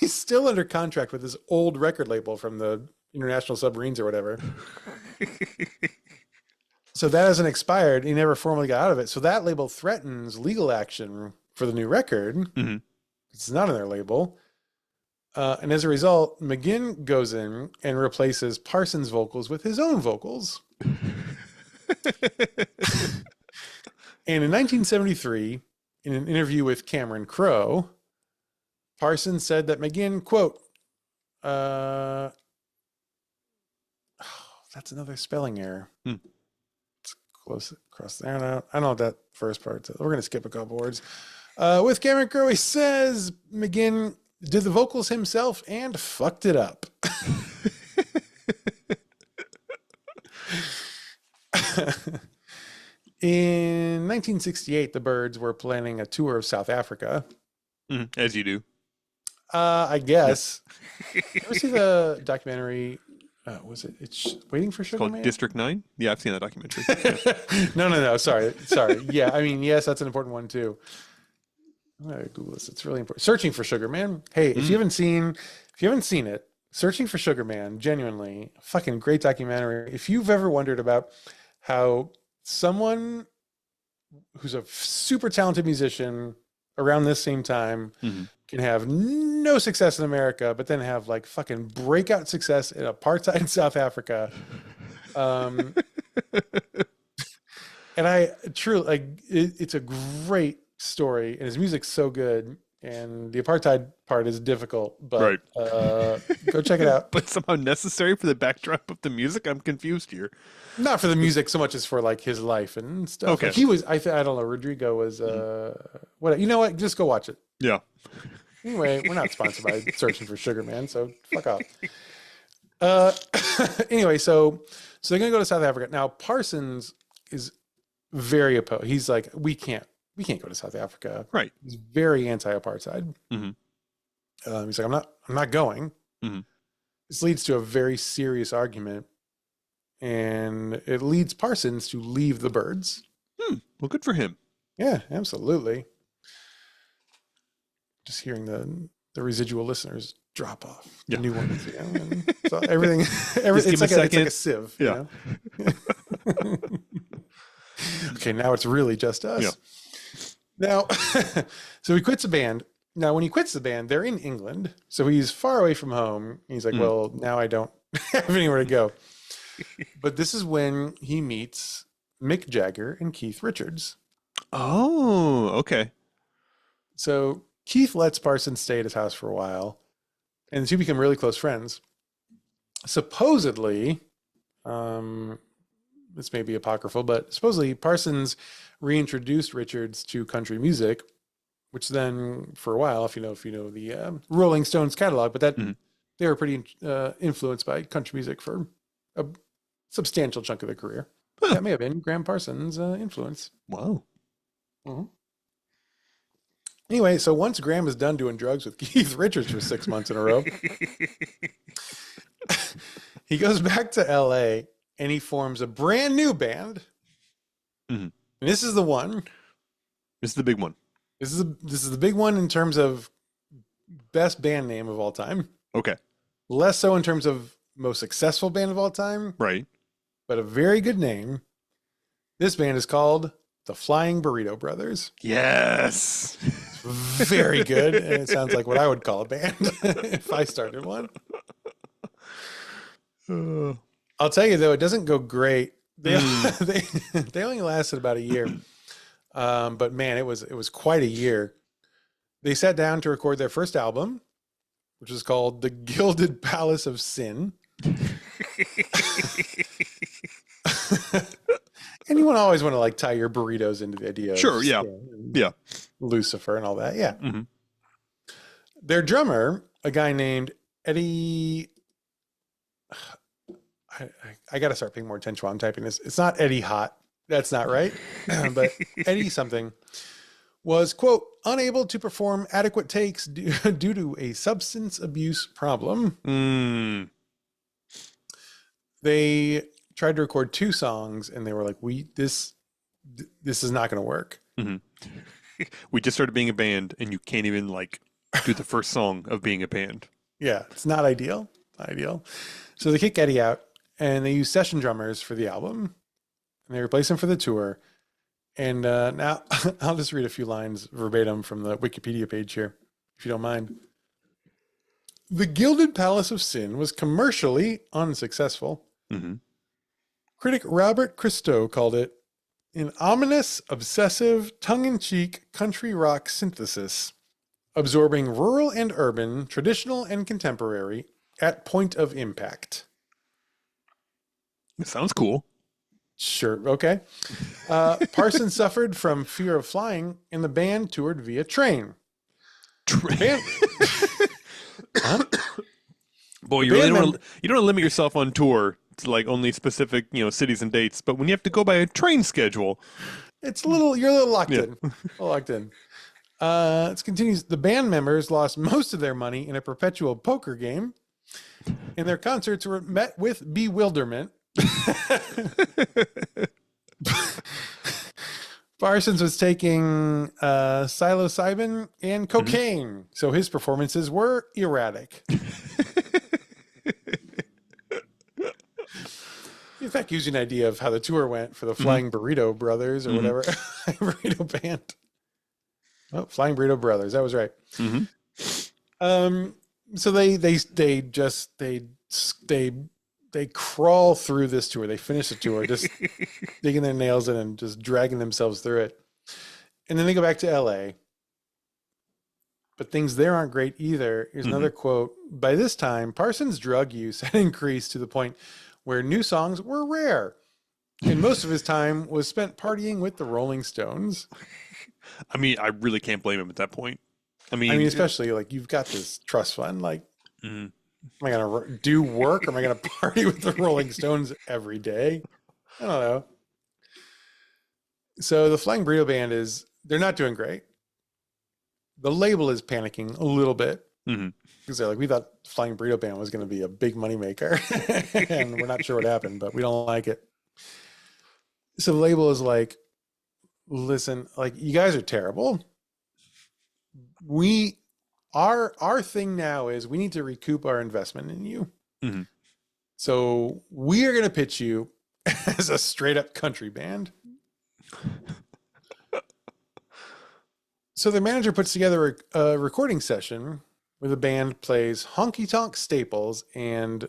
is still under contract with his old record label from the International Submarines or whatever. So that hasn't expired. He never formally got out of it. So that label threatens legal action for the new record. Mm-hmm. It's not on their label. And as a result, McGuinn goes in and replaces Parsons' vocals with his own vocals. And in 1973, in an interview with Cameron Crowe, Parsons said that McGuinn, quote, that's another spelling error. It's close across there. I don't know what that first part is. We're going to skip a couple words. With Cameron Crowe, he says McGuinn did the vocals himself and fucked it up. In 1968, the Byrds were planning a tour of South Africa. As you do. I guess. You ever see the documentary Was it? It's Waiting for It's Sugar called Man. District 9. Yeah, I've seen that documentary. Yeah. No. Sorry. Yeah, I mean, yes, that's an important one too. I'm gonna Google this. It's really important. Searching for Sugar Man. Hey, if you haven't seen it, Searching for Sugar Man, genuinely, fucking great documentary. If you've ever wondered about how someone who's a super talented musician around this same time can have no success in America, but then have like fucking breakout success in apartheid South Africa. And I truly like it's a great story, and his music's so good. And the apartheid part is difficult, but go check it out. But somehow necessary for the backdrop of the music. I'm confused here. Not for the music so much as for like his life and stuff. Okay. Like he was, I don't know. Rodrigo was, what? You know what? Just go watch it. Yeah. Anyway, we're not sponsored by Searching for Sugar Man, so fuck off. Anyway, so they're gonna go to South Africa now. Parsons is very opposed. He's like, we can't go to South Africa. Right. He's very anti-apartheid. He's like, I'm not going. This leads to a very serious argument, and it leads Parsons to leave the Byrds. Well, good for him. Yeah, absolutely. Just hearing the residual listeners drop off. The new ones, you know, and so everything it's like a sieve. Yeah. You know? Okay, now it's really just us. Yeah. Now, so he quits the band. Now, when he quits the band, they're in England, so he's far away from home. He's like, well, now I don't have anywhere to go. But this is when he meets Mick Jagger and Keith Richards. Oh, okay. So Keith lets Parsons stay at his house for a while, and the two become really close friends. Supposedly, this may be apocryphal, but supposedly Parsons reintroduced Richards to country music, which then, for a while, if you know the Rolling Stones catalog, but that they were pretty influenced by country music for a substantial chunk of their career. That may have been Gram Parsons' influence. Wow. Anyway, so once Gram is done doing drugs with Keith Richards for 6 months in a row, he goes back to LA and he forms a brand new band. And this is the one. This is the big one. This is the big one in terms of best band name of all time. Okay. Less so in terms of most successful band of all time. Right. But a very good name. This band is called the Flying Burrito Brothers. Yes. Very good. And it sounds like what I would call a band if I started one. I'll tell you though, it doesn't go great. They only lasted about a year. But man, it was quite a year. They sat down to record their first album, which is called The Gilded Palace of Sin. Anyone always want to like tie your burritos into the idea of Sure, yeah. Yeah. Lucifer and all that. Yeah. Their drummer, a guy named Eddie, I got to start paying more attention while I'm typing this. It's not Eddie Hot. That's not right. But Eddie something was, quote, unable to perform adequate takes due to a substance abuse problem. They tried to record 2 songs and they were like, this is not going to work. We just started being a band and you can't even like do the first song of being a band. Yeah, it's not ideal. So they kick Eddie out and they use session drummers for the album and they replace him for the tour. And now I'll just read a few lines verbatim from the Wikipedia page here, if you don't mind. The Gilded Palace of Sin was commercially unsuccessful. Critic Robert Christo called it an ominous, obsessive, tongue-in-cheek country rock synthesis, absorbing rural and urban, traditional and contemporary, at point of impact. It sounds cool. Sure, okay. Parsons suffered from fear of flying, and the band toured via train. Boy, you really don't want to limit yourself on tour to like only specific, cities and dates, but when you have to go by a train schedule, you're a little locked in. It continues. The band members lost most of their money in a perpetual poker game. And their concerts were met with bewilderment. Parsons was taking psilocybin and cocaine, so his performances were erratic. In fact, gives you an idea of how the tour went for the Flying Burrito Brothers or whatever. Burrito Band. Oh, Flying Burrito Brothers. That was right. So they crawl through this tour. They finish the tour, just digging their nails in and just dragging themselves through it. And then they go back to LA. But things there aren't great either. Here's another quote. By this time, Parsons' drug use had increased to the point where new songs were rare. And most of his time was spent partying with the Rolling Stones. I mean, I really can't blame him at that point. I mean, especially like you've got this trust fund. Like, am I going to do work or am I going to party with the Rolling Stones every day? I don't know. So the Flying Burrito Band they're not doing great. The label is panicking a little bit because they're like, we thought Flying Burrito Band was going to be a big moneymaker and we're not sure what happened, but we don't like it. So the label is like, listen, like you guys are terrible. Our thing now is we need to recoup our investment in you. So we are going to pitch you as a straight up country band. So the manager puts together a recording session where the band plays honky tonk staples and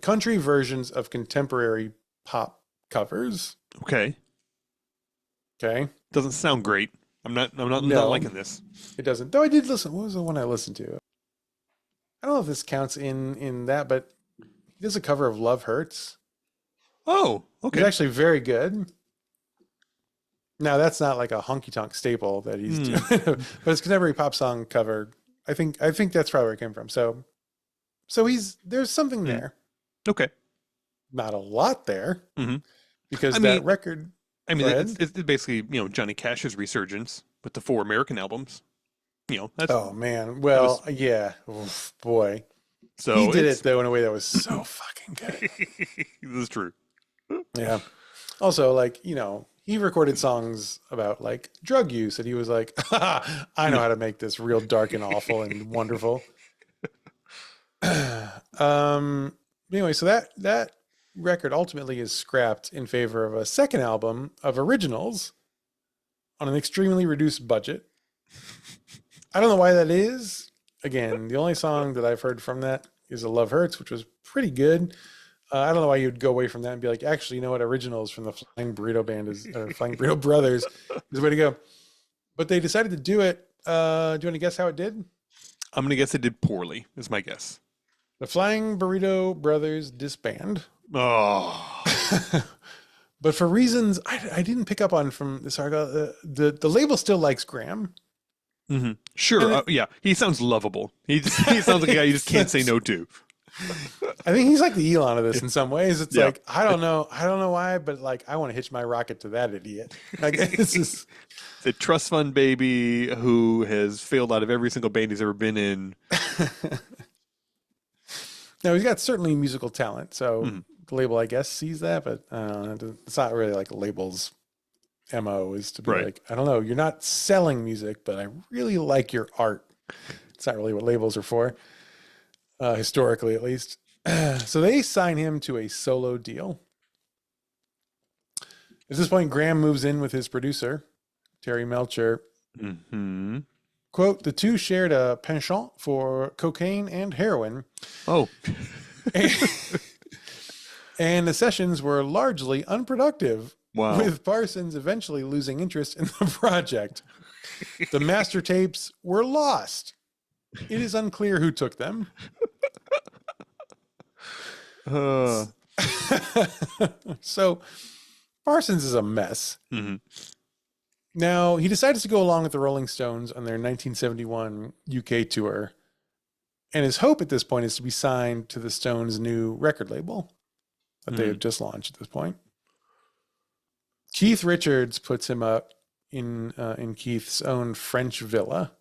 country versions of contemporary pop covers. Okay. Doesn't sound great. I'm not liking this. It doesn't. Though I did listen. What was the one I listened to? I don't know if this counts in that, but he does a cover of Love Hurts. Oh, okay. It's actually very good. Now that's not like a honky tonk staple that he's doing, but it's contemporary pop song cover. I think that's probably where it came from. So there's something there. Okay. Not a lot there because record. I mean, it's basically, Johnny Cash's resurgence with the 4 American albums. That's. Oh man. Well, yeah. Oof, boy. So he did it though in a way that was so fucking good. This is true. Yeah. Also, like, he recorded songs about like drug use and he was like, I know how to make this real dark and awful and wonderful. Anyway, so that record ultimately is scrapped in favor of a second album of originals on an extremely reduced budget. I don't know why that is. Again, the only song that I've heard from that is a Love Hurts, which was pretty good. I don't know why you'd go away from that and be like, actually, you know what? Originals from the Flying Burrito Band or Flying Burrito Brothers is the way to go. But they decided to do it. Do you want to guess how it did? I'm going to guess it did poorly, is my guess. The Flying Burrito Brothers disband. Oh. But for reasons I didn't pick up on from this article, the label still likes Gram. Sure. Yeah. He sounds lovable. He sounds like a guy you just can't say no to. I think he's like the Elon of this in some ways. It's like, I don't know why, but like, I want to hitch my rocket to that idiot. Like, it's just the trust fund baby who has failed out of every single band he's ever been in. Now he's got certainly musical talent. So the label, I guess, sees that, but it's not really like a label's MO is to be like, I don't know, you're not selling music, but I really like your art. It's not really what labels are for. Historically, at least. So they sign him to a solo deal. At this point, Gram moves in with his producer, Terry Melcher. Quote, the two shared a penchant for cocaine and heroin. Oh. And the sessions were largely unproductive. Wow. With Parsons eventually losing interest in the project. The master tapes were lost. It is unclear who took them. So Parsons is a mess. Now, he decided to go along with the Rolling Stones on their 1971 UK tour. And his hope at this point is to be signed to the Stones' new record label that they had just launched at this point. Keith Richards puts him up in Keith's own French villa.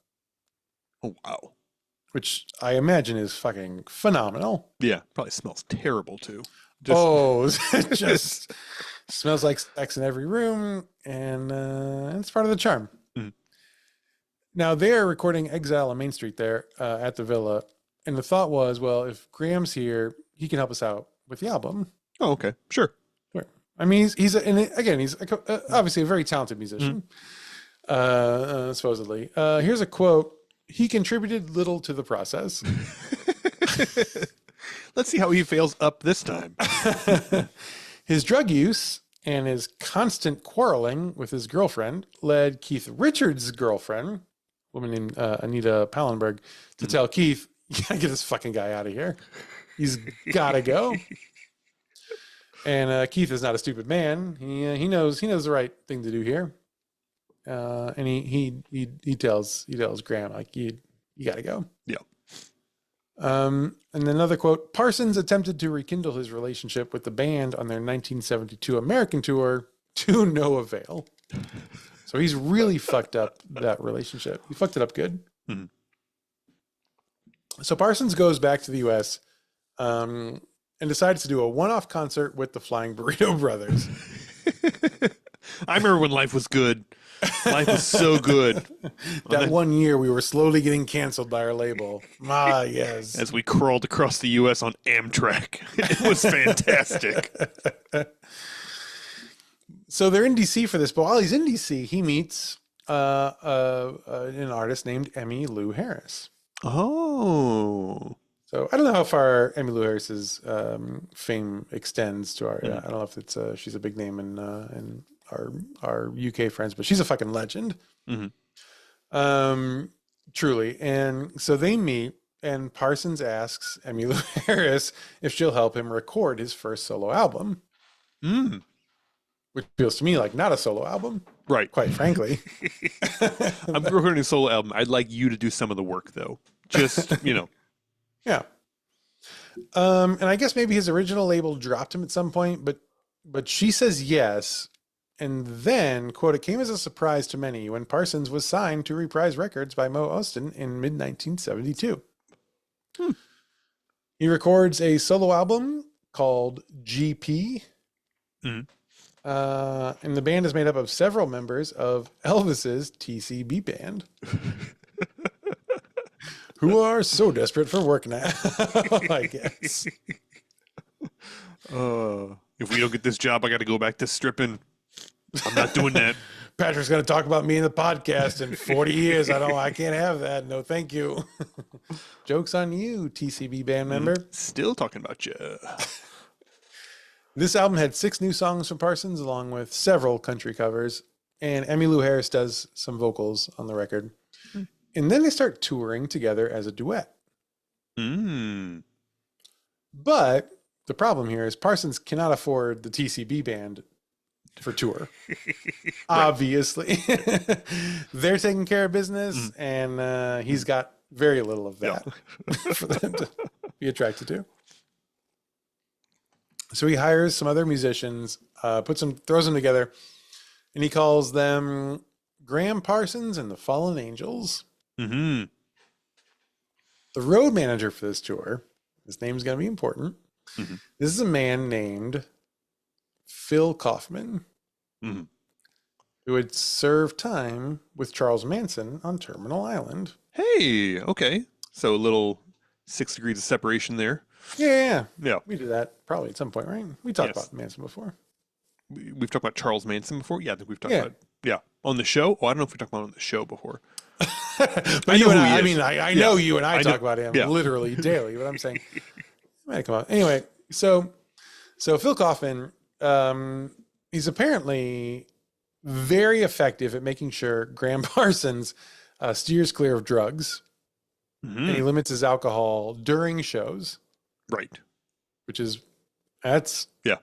Oh, wow. which I imagine is fucking phenomenal. Yeah, probably smells terrible too. It just smells like sex in every room, and it's part of the charm. Mhm. Now they're recording Exile on Main Street there at the villa, and the thought was, well, if Graham's here, he can help us out with the album. Oh, okay, sure. Sure. I mean, he's obviously a very talented musician, supposedly. Here's a quote. He contributed little to the process. Let's see how he fails up this time. His drug use and his constant quarreling with his girlfriend led Keith Richards' girlfriend, a woman named Anita Pallenberg, to tell Keith, "You gotta get this fucking guy out of here. He's gotta go." And Keith is not a stupid man. He knows the right thing to do here. And he tells Graham, like, you gotta go. Yeah. And another quote: Parsons attempted to rekindle his relationship with the band on their 1972 American tour to no avail. So he's really fucked up that relationship. He fucked it up good. Mm-hmm. So Parsons goes back to the U.S. And decides to do a one-off concert with the Flying Burrito Brothers. I remember when life was good. Life was so good. That one year we were slowly getting canceled by our label. Ah, yes. As we crawled across the U.S. on Amtrak. It was fantastic. So they're in D.C. for this, but while he's in D.C., he meets an artist named Emmylou Harris. Oh. So I don't know how far Emmylou Harris's fame extends to our. I don't know if it's she's a big name in our UK friends, but she's a fucking legend. Mm-hmm. Truly. And so they meet, and Parsons asks Emmylou Harris if she'll help him record his first solo album. Which feels to me like not a solo album. Right. Quite frankly. I'm recording a solo album. I'd like you to do some of the work, though. Just, Yeah. And I guess maybe his original label dropped him at some point, but she says yes. And then, quote, it came as a surprise to many when Parsons was signed to Reprise Records by Mo Ostin in mid-1972. He records a solo album called GP. And the band is made up of several members of Elvis's TCB band. Who are so desperate for work now, I guess. If we don't get this job, I got to go back to stripping. I'm not doing that. Patrick's going to talk about me in the podcast in 40 years. I can't have that. No, thank you. Joke's on you, TCB band member. Still talking about you. This album had 6 new songs from Parsons, along with several country covers. And Emmylou Harris does some vocals on the record. And then they start touring together as a duet. But the problem here is Parsons cannot afford the TCB band for tour. Obviously. They're taking care of business, and he's got very little of that for them to be attracted to. So he hires some other musicians, throws them together, and he calls them Gram Parsons and the Fallen Angels. The road manager for this tour, his name's going to be important. This is a man named Phil Kaufman, who had served time with Charles Manson on Terminal Island. Hey, okay. So a little 6 degrees of separation there. Yeah. Yeah. We did that probably at some point, right? We talked about Manson before. We've talked about Charles Manson before. Yeah, I think we've talked about on the show. Oh, I don't know if we talked about it on the show before. But you and I know you and I talk about him literally daily. But I'm saying, it might come out anyway. So Phil Kaufman, he's apparently very effective at making sure Gram Parsons steers clear of drugs, and he limits his alcohol during shows. Right. Which is that's a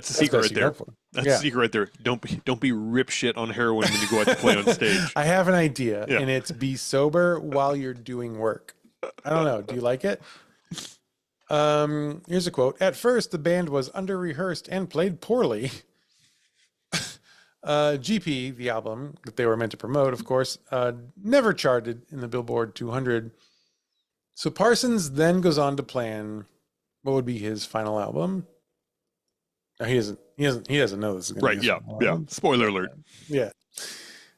secret right there. That's a secret right there. Don't be rip shit on heroin when you go out to play on stage. I have an idea, and it's be sober while you're doing work. I don't know. Do you like it? Here's a quote. At first, the band was under-rehearsed and played poorly. GP, the album that they were meant to promote, of course, never charted in the Billboard 200 So Parsons then goes on to plan what would be his final album. No, he doesn't know this is going to Right. be his Yeah. final Yeah. album. Spoiler alert. Yeah.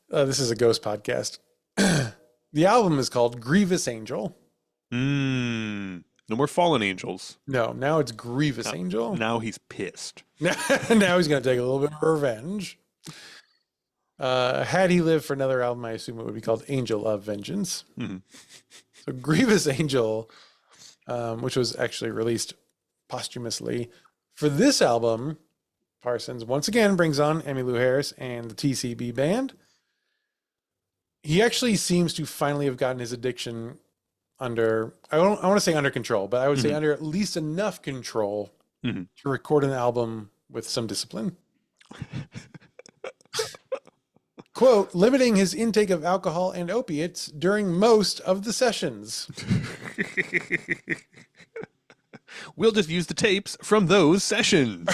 This is a ghost podcast. The album is called Grievous Angel. No more fallen angels. No, now it's Grievous Angel. Now he's pissed. Now he's going to take a little bit of revenge. Had he lived for another album, I assume it would be called Angel of Vengeance. Mm-hmm. So Grievous Angel, which was actually released posthumously. For this album, Parsons once again brings on Emmylou Harris and the TCB band. He actually seems to finally have gotten his addiction under, I want to say under control, but I would say under at least enough control to record an album with some discipline. Quote, limiting his intake of alcohol and opiates during most of the sessions. We'll just use the tapes from those sessions.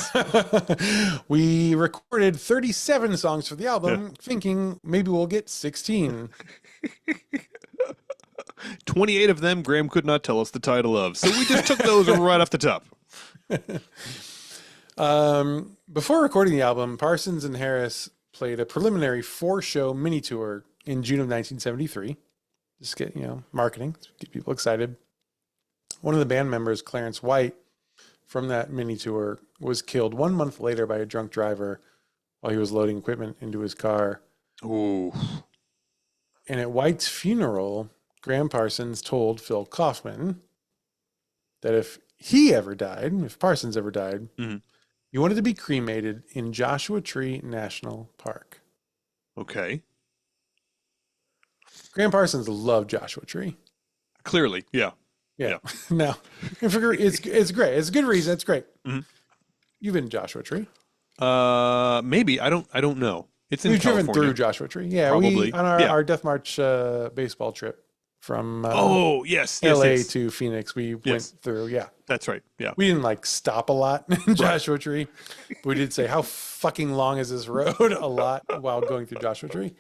We recorded 37 songs for the album, thinking maybe we'll get 16. 28 of them Graham could not tell us the title of, so we just took those right off the top. Before recording the album, Parsons and Harris played a preliminary 4-show mini tour in June of 1973. Just get, marketing, get people excited. One of the band members, Clarence White, from that mini tour was killed 1 month later by a drunk driver while he was loading equipment into his car. Ooh. And at White's funeral, Gram Parsons told Phil Kaufman that if Parsons ever died, he wanted to be cremated in Joshua Tree National Park. Okay. Gram Parsons loved Joshua Tree. Clearly, yeah. Yeah. No, it's great. It's a good reason. It's great. You've been to Joshua Tree. Maybe. I don't know. It's in We've driven California. through Joshua Tree. Yeah, Probably. on our Death March baseball trip from yes, LA yes. to Phoenix, we went through. Yeah, That's right. Yeah. we didn't stop a lot in Joshua Tree, but we did say, how fucking long is this road? A lot while going through Joshua Tree.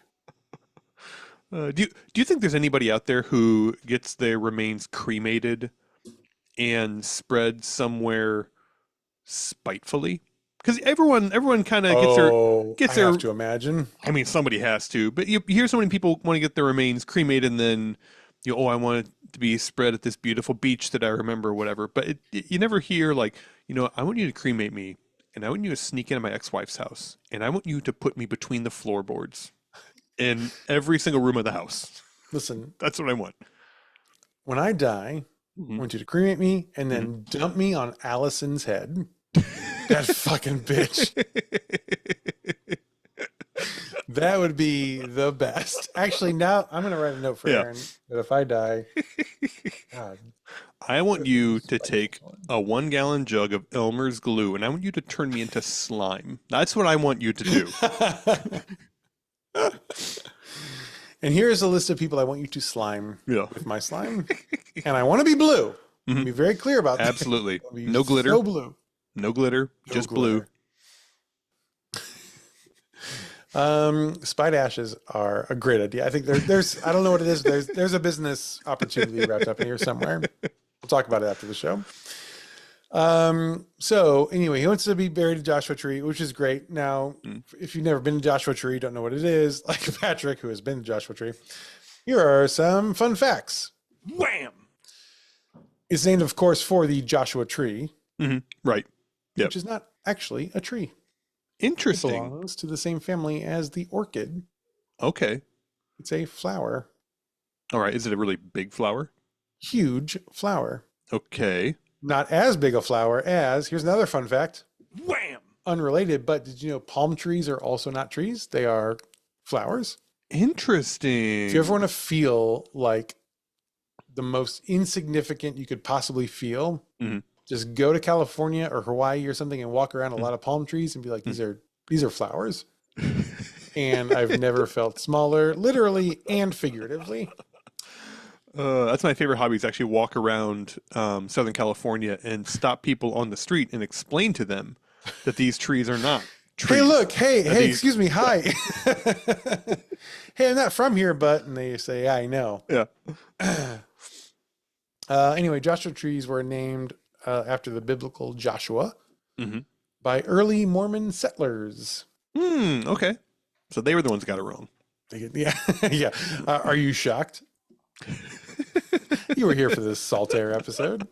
Do you think there's anybody out there who gets their remains cremated and spread somewhere spitefully? Because everyone kind of gets their. I have to imagine. I mean, somebody has to, but you hear so many people want to get their remains cremated, and then I want it to be spread at this beautiful beach that I remember, or whatever. But you never hear I want you to cremate me, and I want you to sneak into my ex-wife's house, and I want you to put me between the floorboards in every single room of the house. Listen, That's what I want. when I die, I want you to cremate me and then dump me on Alison's head. That fucking bitch. That would be the best. Actually, now I'm going to write a note for Aaron that if I die, God, I want you to take a 1-gallon jug of Elmer's glue, and I want you to turn me into slime. That's what I want you to do. And here's a list of people I want you to slime with my slime. And I want to be blue. Be very clear about that. Absolutely. No glitter. So blue. No glitter. Just blue. Spide ashes are a great idea. I think there's I don't know what it is. There's a business opportunity wrapped up in here somewhere. We'll talk about it after the show. So anyway, he wants to be buried in Joshua Tree, which is great. Now, if you've never been to Joshua Tree, don't know what it is, like Patrick, who has been to Joshua Tree, here are some fun facts. Wham! It's named, of course, for the Joshua Tree. Right. Yep. Which is not actually a tree. Interesting. It belongs to the same family as the orchid. Okay. It's a flower. All right. Is it a really big flower? Huge flower. Okay. Not as big a flower as, here's another fun fact. Wham! Unrelated, but did you know palm trees are also not trees? They are flowers. Interesting. If you ever want to feel like the most insignificant you could possibly feel, just go to California or Hawaii or something and walk around a lot of palm trees and be like, these are flowers. And I've never felt smaller, literally and figuratively. That's my favorite hobby, is actually walk around Southern California and stop people on the street and explain to them that these trees are not trees. Hey, look, hey, excuse me, hi. Hey, I'm not from here, but, and they say, yeah, I know. Yeah. Anyway, Joshua trees were named after the biblical Joshua Mm-hmm. by early Mormon settlers. Okay. So they were the ones who got it wrong. Yeah, yeah. Are you shocked? You were here for this Saltaire episode.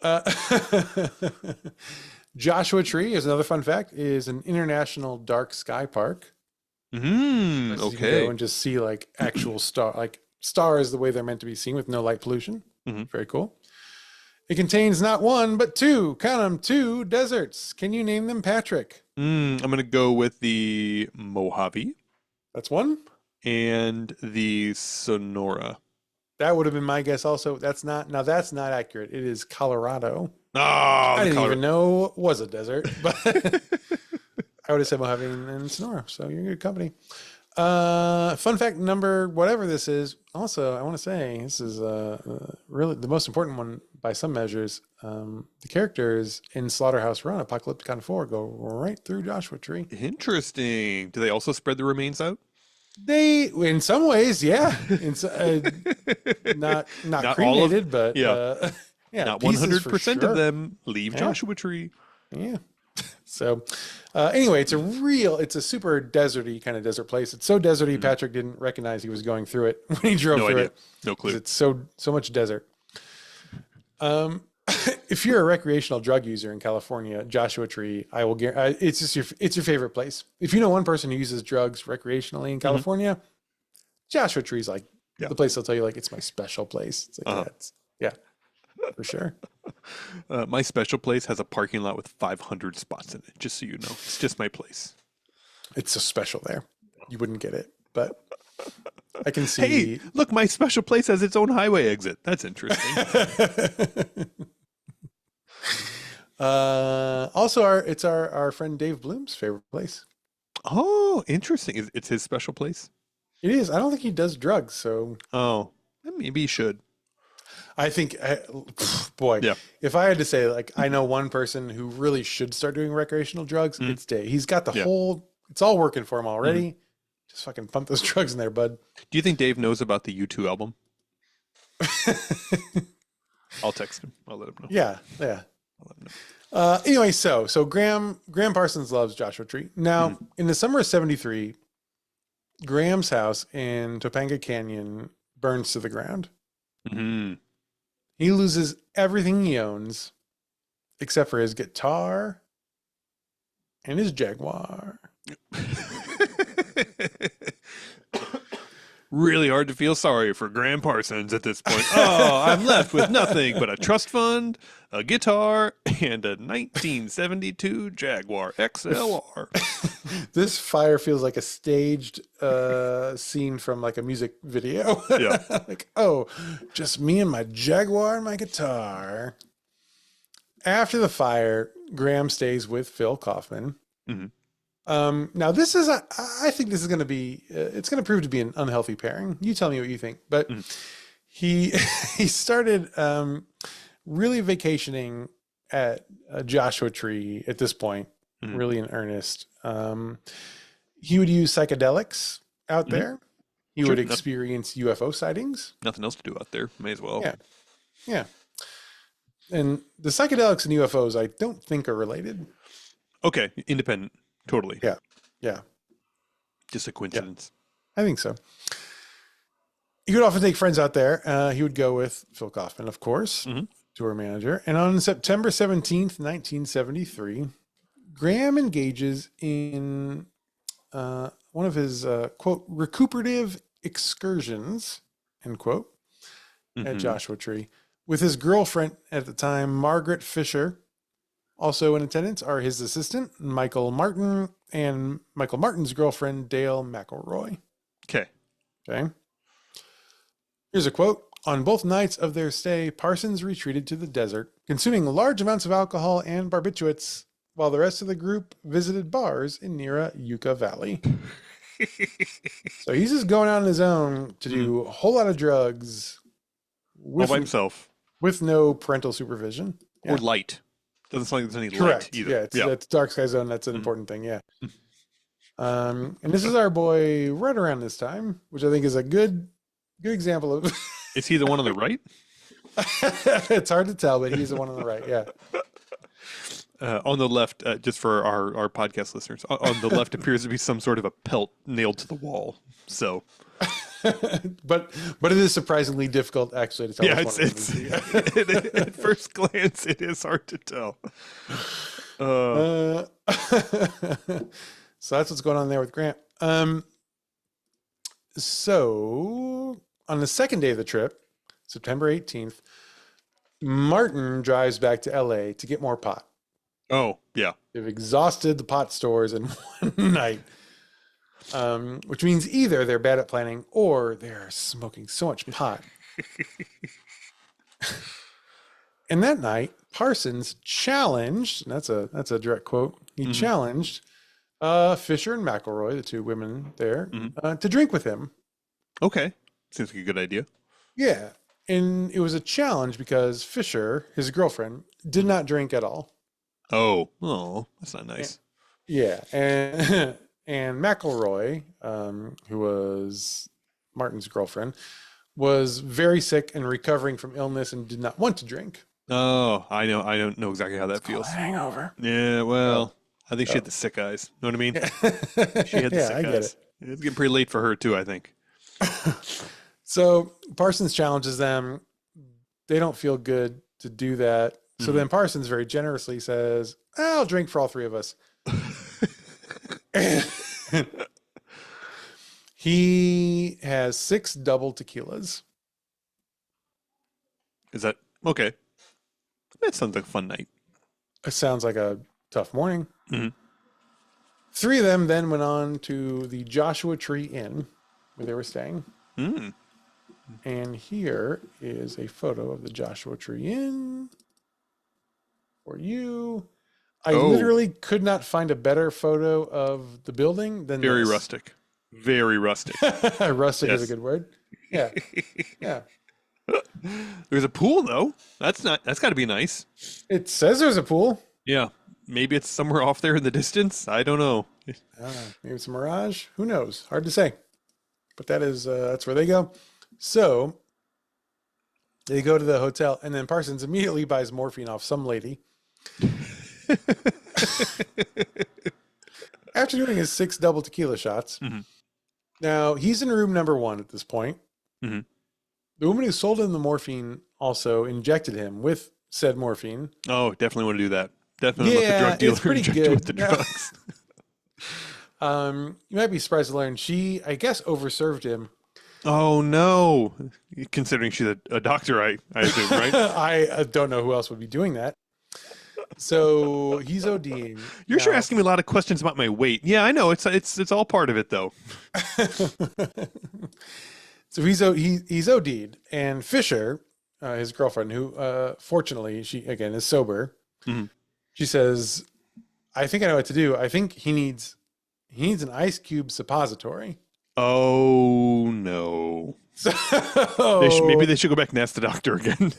Uh, Joshua Tree is another fun fact. Is an international dark sky park. Places you can go Okay. and just see like actual stars the way they're meant to be seen with no light pollution. Mhm. Very cool. It contains not one but two. Count them, two deserts. Can you name them, Patrick? I'm gonna go with the Mojave That's one. and the Sonora. That would have been my guess. Also, that's not. Now that's not accurate. It is Colorado. Oh, I the didn't color. even know it was a desert, but I would have said Mojave and Sonora. So you're in good company. Fun fact number whatever this is. Also, I want to say this is really the most important one by some measures. The characters in Slaughterhouse Run, Apocalyptic on 4, go right through Joshua Tree. Interesting. Do they also spread the remains out? They, in some ways, yeah, not Not all of- cremated, but yeah. yeah, Not pieces for 100% sure. of them leave Yeah. Joshua Tree. Yeah. So, anyway, it's a super deserty kind of desert place. It's so deserty, Patrick didn't recognize he was going through it when he drove No through idea. it. No 'Cause clue. it's so much desert. If you're a recreational drug user in California, Joshua Tree, I will guarantee it's your favorite place. If you know one person who uses drugs recreationally in California, Joshua Tree's like Yeah. the place they'll tell you like it's my special place. It's like yeah, for sure. My special place has a parking lot with 500 spots in it, just so you know. It's just my place. It's so special there. You wouldn't get it, but I can see. Hey, look, my special place has its own highway exit. That's interesting. Also, it's our friend Dave Bloom's favorite place. Oh, interesting. It's his special place? It is. I don't think he does drugs, so Oh, maybe he should. I think, boy, Yeah. if I had to say, like, I know one person who really should start doing recreational drugs, it's Dave. He's got the Yeah. whole. It's all working for him already. Just fucking pump those drugs in there, bud. Do you think Dave knows about the U2 album? I'll text him. I'll let him know. Yeah. I'll let him know. Anyway, so Gram Parsons loves Joshua Tree. Now, in the summer of '73, Graham's house in Topanga Canyon burns to the ground. Mhm. He loses everything he owns except for his guitar and his Jaguar. Really hard to feel sorry for Gram Parsons at this point. Oh, I'm left with nothing but a trust fund, a guitar, and a 1972 Jaguar XLR. This fire feels like a staged scene from like a music video. Yeah. Like, oh, just me and my Jaguar and my guitar. After the fire, Graham stays with Phil Kaufman. Mhm. Now this is, I think this is going to be, it's going to prove to be an unhealthy pairing. You tell me what you think, but he started really vacationing at Joshua Tree at this point, really in earnest. He would use psychedelics out there. He would experience UFO sightings. Nothing else to do out there. May as well. Yeah. And the psychedelics and UFOs, I don't think are related. Okay, independent. Totally. Yeah. Just a coincidence. I think so. He would often take friends out there. He would go with Phil Kaufman, of course, tour manager. And on September 17th, 1973, Graham engages in one of his, quote, recuperative excursions, end quote, at Joshua Tree with his girlfriend at the time, Margaret Fisher. Also in attendance are his assistant, Michael Martin, and Michael Martin's girlfriend, Dale McElroy. Okay. Here's a quote. On both nights of their stay, Parsons retreated to the desert, consuming large amounts of alcohol and barbiturates, while the rest of the group visited bars in near Yucca Valley. So he's just going out on his own to do a whole lot of drugs All by himself. with no parental supervision. Or light. Doesn't sound like there's any Correct. light either. Yeah, it's Dark Sky Zone. That's an important thing. Yeah. And this is our boy right around this time, which I think is a good example of. Is he the one on the right? It's hard to tell, but he's the one on the right. Yeah. On the left, just for our podcast listeners, on the left appears to be some sort of a pelt nailed to the wall. So, but it is surprisingly difficult actually to tell. yeah, which one it's at first glance it is hard to tell. So that's what's going on there with Grant. So on the second day of the trip, September 18th, Martin drives back to LA to get more pot. Oh, yeah. They've exhausted the pot stores in one night, which means either they're bad at planning or they're smoking so much pot. And that night, Parsons challenged, and that's a direct quote, he challenged Fisher and McElroy, the two women there, to drink with him. Okay. Seems like a good idea. Yeah. And it was a challenge because Fisher, his girlfriend, did not drink at all. Oh, that's not nice. Yeah. And and McElroy, who was Martin's girlfriend, was very sick and recovering from illness and did not want to drink. Oh, I know. I don't know exactly how that feels. Hangover. Yeah, well, I think she had the sick eyes. Know what I mean? She had the sick eyes. It's getting pretty late for her too, I think. So Parsons challenges them. They don't feel good to do that. So then Parsons very generously says, I'll drink for all three of us. He has 6 double tequilas. Is that okay? That sounds like a fun night. It sounds like a tough morning. Mm-hmm. 3 of them then went on to the Joshua Tree Inn where they were staying. Mm. And here is a photo of the Joshua Tree Inn for you. I literally could not find a better photo of the building than Very this. rustic. Very rustic. Rustic Yes. is a good word. Yeah. Yeah. There's a pool though. That's got to be nice. It says there's a pool. Yeah. Maybe it's somewhere off there in the distance. I don't know. Maybe it's a mirage. Who knows? Hard to say. But that's where they go. So they go to the hotel, and then Parsons immediately buys morphine off some lady. After doing his 6 double tequila shots. Mm-hmm. Now, he's in room number 1 at this point. Mm-hmm. The woman who sold him the morphine also injected him with said morphine. Oh, definitely want to do that. Definitely let the drug dealer it's pretty inject good. you with the drugs. You might be surprised to learn she, I guess, overserved him. Oh no! Considering she's a doctor, I assume, right? I don't know who else would be doing that. So he's ODing. You're sure asking me a lot of questions about my weight. Yeah, I know. It's all part of it, though. So he's OD'd, and Fisher, his girlfriend, who fortunately she again is sober, she says, "I think I know what to do. I think he needs an ice cube suppository." Oh no! So Maybe they should go back and ask the doctor again.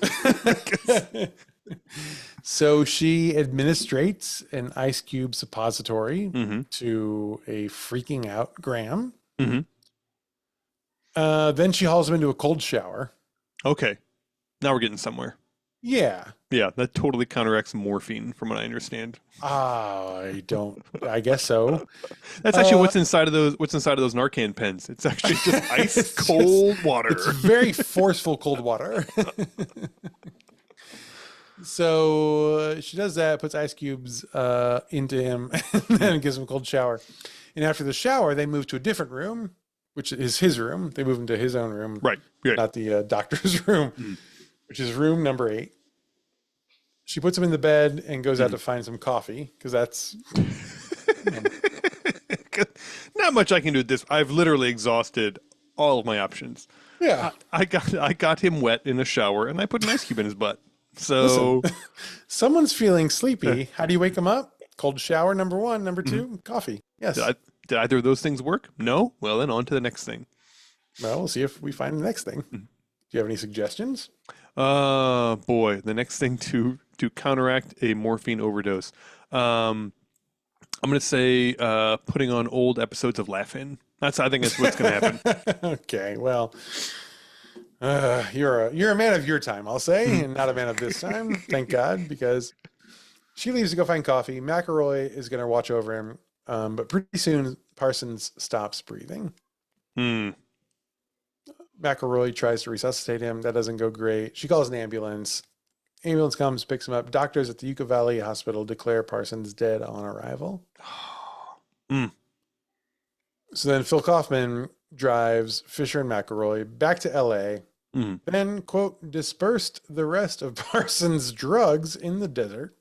So she administrates an ice cube suppository to a freaking out Gram. Mm-hmm. Then she hauls him into a cold shower. Okay, now we're getting somewhere. Yeah. Yeah, that totally counteracts morphine, from what I understand. I guess so. That's actually what's inside of those Narcan pens. It's actually just ice cold water. It's very forceful cold water. So she does that, puts ice cubes into him, and then gives him a cold shower. And after the shower, they move to a different room, which is his room. They move him to his own room, Right. not the doctor's room, which is room number 8. She puts him in the bed and goes out to find some coffee because that's not much I can do with this. I've literally exhausted all of my options. yeah. I got him wet in the shower, and I put an ice cube in his butt. So Someone's feeling sleepy. How do you wake them up? Cold shower, number 1. Number 2, coffee. Yes. did either of those things work? No. Well, then on to the next thing. Well, we'll see if we find the next thing. Do you have any suggestions? Boy, the next thing to counteract a morphine overdose. I'm gonna say putting on old episodes of Laugh-In. I think that's what's gonna happen. Okay, well, You're a man of your time, I'll say, and not a man of this time. Thank God, because she leaves to go find coffee. McElroy is going to watch over him, but pretty soon Parsons stops breathing. Hmm. McElroy tries to resuscitate him. That doesn't go great. She calls an ambulance. Ambulance comes, picks him up. Doctors at the Yucca Valley Hospital declare Parsons dead on arrival. Hmm. So then Phil Kaufman drives Fisher and McElroy back to LA, then, quote, dispersed the rest of Parsons' drugs in the desert.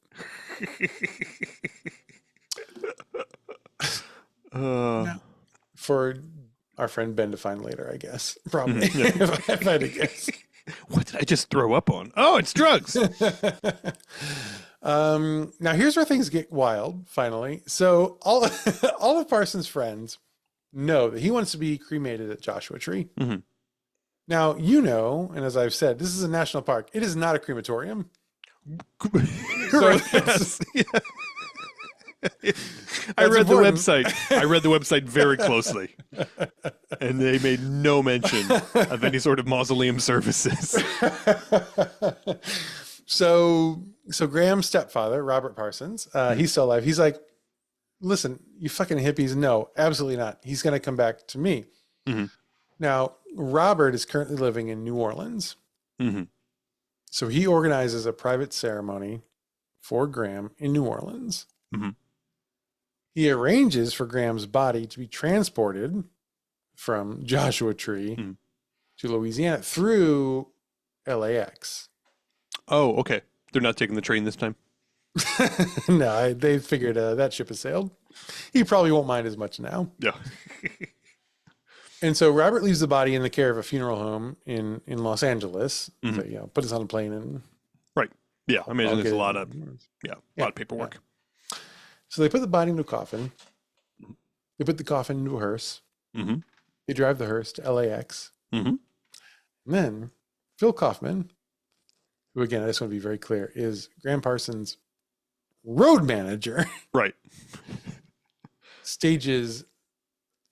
For our friend Ben to find later, I guess. Probably. If I had to guess. What did I just throw up on? Oh, it's drugs. Now here's where things get wild, finally. So all of Parsons' friends know that he wants to be cremated at Joshua Tree. Mm-hmm. Now, you know, and as I've said, this is a national park. It is not a crematorium. Right. Yes. Yeah. I read the website. I read the website very closely, and they made no mention of any sort of mausoleum services. So Graham's stepfather, Robert Parsons, he's still alive. He's like, listen, you fucking hippies, no, absolutely not. He's going to come back to me. Mm-hmm. Now, Robert is currently living in New Orleans. Mm-hmm. So he organizes a private ceremony for Graham in New Orleans. Mm-hmm. He arranges for Graham's body to be transported from Joshua Tree to Louisiana through LAX. Oh, okay. They're not taking the train this time? No, they figured that ship has sailed. He probably won't mind as much now. Yeah. And so Robert leaves the body in the care of a funeral home in Los Angeles. Mm-hmm. So, put us on a plane and... Right. Yeah, I imagine there's a lot of paperwork. Yeah. So they put the body into a coffin. They put the coffin into a hearse. Mm-hmm. They drive the hearse to LAX. Mm-hmm. And then Phil Kaufman, who again, I just want to be very clear, is Gram Parsons' road manager. Right. Stages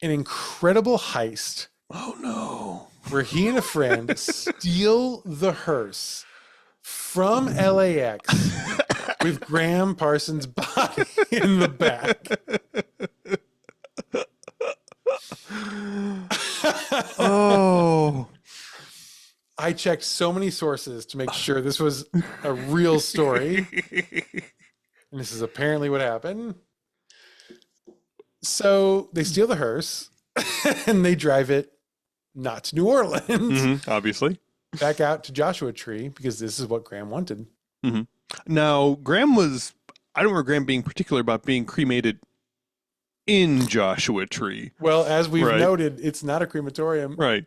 an incredible heist. Oh, no. Where he and a friend steal the hearse from LAX with Gram Parsons' body in the back. Oh. I checked so many sources to make sure this was a real story. And this is apparently what happened. So they steal the hearse and they drive it not to New Orleans. Obviously. Back out to Joshua Tree because this is what Graham wanted. Mm-hmm. Now, Graham was, I don't remember Graham being particular about being cremated in Joshua Tree. Well, as we've noted, it's not a crematorium. Right.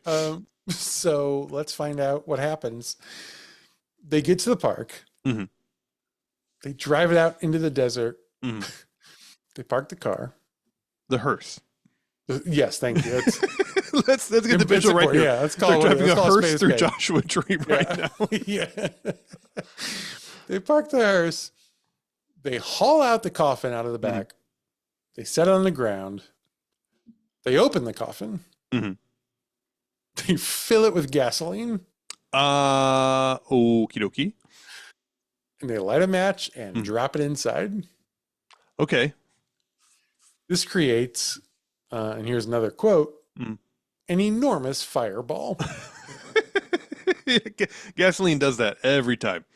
So let's find out what happens. They get to the park. Mm-hmm. They drive it out into the desert. Mm-hmm. They park the car. The hearse. Yes, thank you. Let's get the visual right here. Yeah, let's call They're driving a hearse through space. Joshua Tree right now. Yeah. They park the hearse. They haul out the coffin out of the back. They set it on the ground. They open the coffin. They fill it with gasoline. Okie dokie. And they light a match and drop it inside. Okay. This creates, and here's another quote, an enormous fireball. Gasoline does that every time.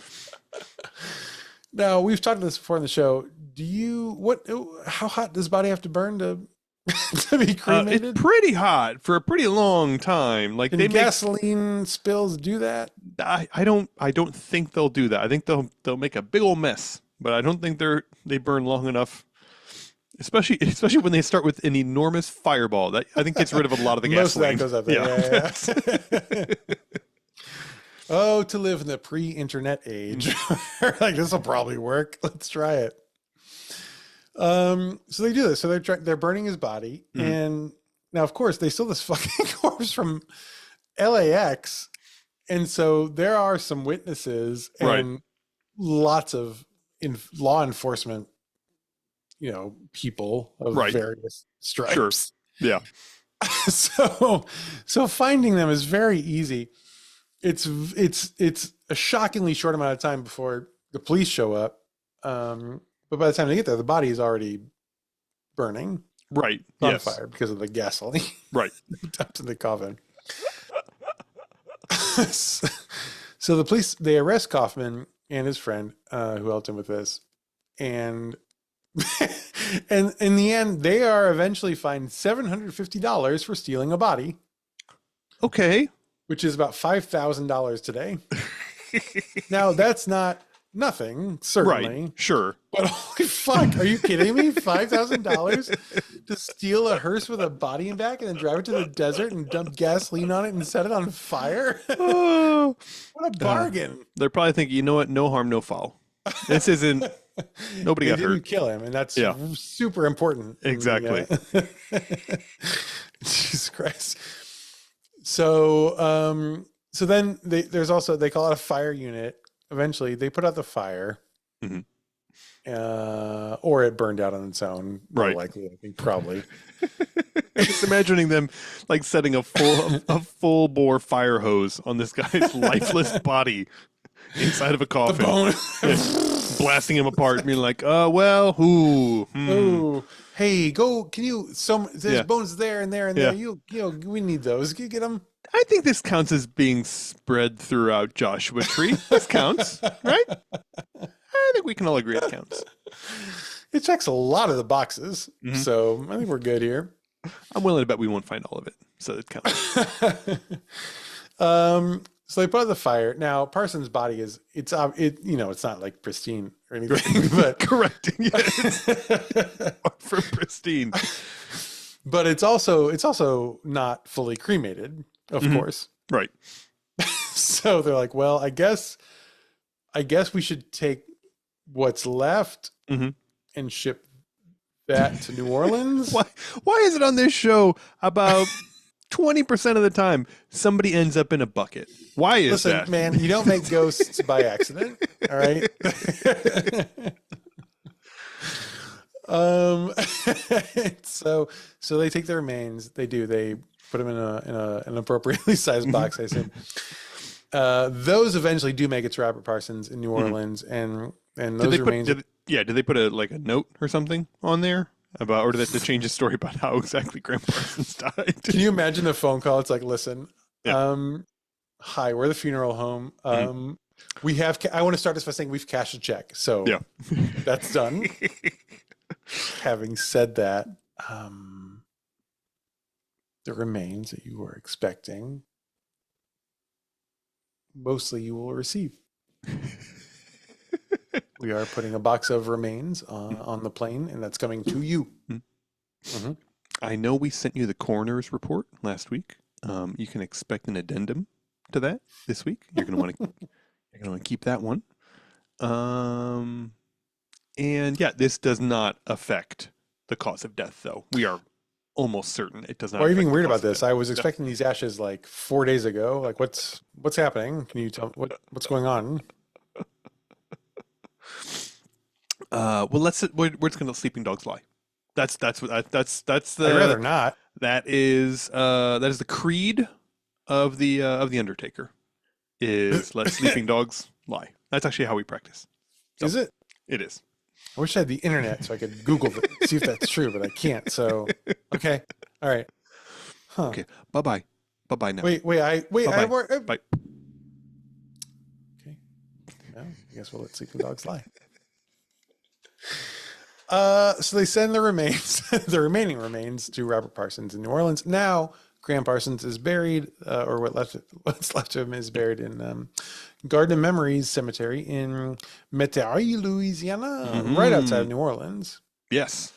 Now, we've talked about this before in the show. How hot does body have to burn to be cremated? It's pretty hot for a pretty long time. Like gasoline spills do that? I don't think they'll do that. I think they'll make a big old mess, but I don't think they burn long enough. Especially when they start with an enormous fireball. That I think gets rid of a lot of the gasoline. Most of that goes up there. Yeah. Oh, to live in the pre-internet age. Like, this will probably work. Let's try it. So they do this. So they're burning his body. And now, of course, they steal this fucking corpse from LAX. And so there are some witnesses and lots of law enforcement, people of various stripes. Sure. Yeah. So finding them is very easy. it's a shockingly short amount of time before the police show up. But by the time they get there, the body is already burning Right. on Yes. fire because of the gasoline Right. dumped in the coffin. So the police, they arrest Kaufman and his friend who helped him with this, and and in the end, they are eventually fined $750 for stealing a body, Okay. which is about $5,000 today. Now that's not nothing, certainly. Right. Sure. But holy fuck, are you kidding me? $5,000 to steal a hearse with a body in back and then drive it to the desert and dump gasoline on it and set it on fire? Oh, What a bargain. they're probably thinking, you know what? No harm, no foul. This isn't. Nobody They got didn't hurt. kill him, and that's Yeah. super important. Exactly. Jesus Christ. So so then there's also, they call it a fire unit. Eventually they put out the fire. Mhm. Or it burned out on its own. More Right. likely, I think, probably. Just imagining them like setting a full bore fire hose on this guy's lifeless body inside of a The coffin, bone. blasting him apart, being like, well, Oh, hey, go! Can you? There's Yeah. bones there and there and Yeah. there. You know, we need those. Can you get them? I think this counts as being spread throughout Joshua Tree. This counts, right? I think we can all agree it counts. It checks a lot of the boxes, Mhm. so I think we're good here. I'm willing to bet we won't find all of it, so it counts. So they put out the fire. Now Parsons' body it's not like pristine or anything, but Correct. Yes. From pristine. but it's also not fully cremated, of Mhm. course. Right. So they're like, well, I guess we should take what's left Mhm. and ship that to New Orleans. Why is it on this show about 20% of the time somebody ends up in a bucket? Why is Listen, that? man, you don't make ghosts by accident. All right. So they take their remains. They put them in an appropriately sized box, I assume. Those eventually do make it to Robert Parsons in New Orleans, and those remains. Did they put a note or something on there about, or did they change the story about how exactly Gram Parsons died? Can you imagine the phone call? It's like, listen, Yeah. hi, we're the funeral home. We have. I want to start this by saying we've cashed a check, so Yeah. that's done. Having said that, the remains that you were expecting, mostly you will receive. We are putting a box of remains on the plane, and that's coming to you. Mm-hmm. I know we sent you the coroner's report last week. You can expect an addendum to that this week. You're gonna want to keep that one. And yeah, this does not affect the cause of death, though. We are almost certain it does not. Why are you affect being the weird cause about of this? death. I was expecting these ashes like 4 days ago. Like, what's happening? Can you tell what's going on? Well, we're just gonna let sleeping dogs lie. That's the. I'd rather not. That is the creed of the Undertaker. Is let sleeping dogs lie. That's actually how we practice. Is it? It is. I wish I had the internet so I could Google it, see if that's true, but I can't. So, okay, all right. Huh. Okay. Bye bye now. Wait. Bye-bye. Bye. Okay. Well, I guess we'll let sleeping dogs lie. So they send the remaining remains to Robert Parsons in New Orleans. Now, Gram Parsons is buried, or what's left of him is buried in Garden of Memories Cemetery in Metairie, Louisiana, right outside of New Orleans. Yes.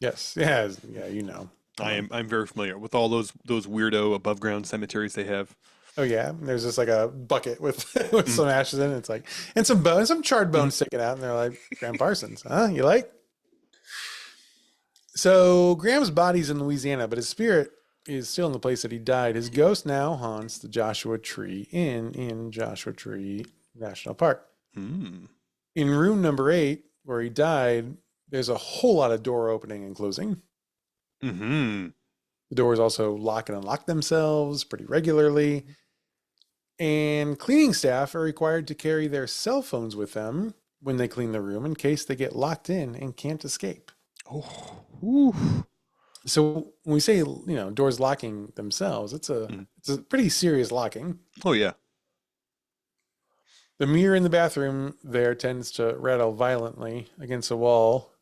Yes. Yeah. You know. I'm very familiar with all those weirdo above ground cemeteries they have. Oh yeah, there's just like a bucket with some ashes in it. It's like, and some bones, some charred bones sticking out, and they're like, Gram Parsons, huh? You like? So Graham's body's in Louisiana, but his spirit is still in the place that he died. His ghost now haunts the Joshua Tree Inn in Joshua Tree National Park. Mm. In room number 8, where he died, there's a whole lot of door opening and closing. Mm-hmm. The doors also lock and unlock themselves pretty regularly. And cleaning staff are required to carry their cell phones with them when they clean the room in case they get locked in and can't escape. Oh, ooh. So when we say, doors locking themselves, it's a pretty serious locking. Oh, yeah. The mirror in the bathroom there tends to rattle violently against a wall.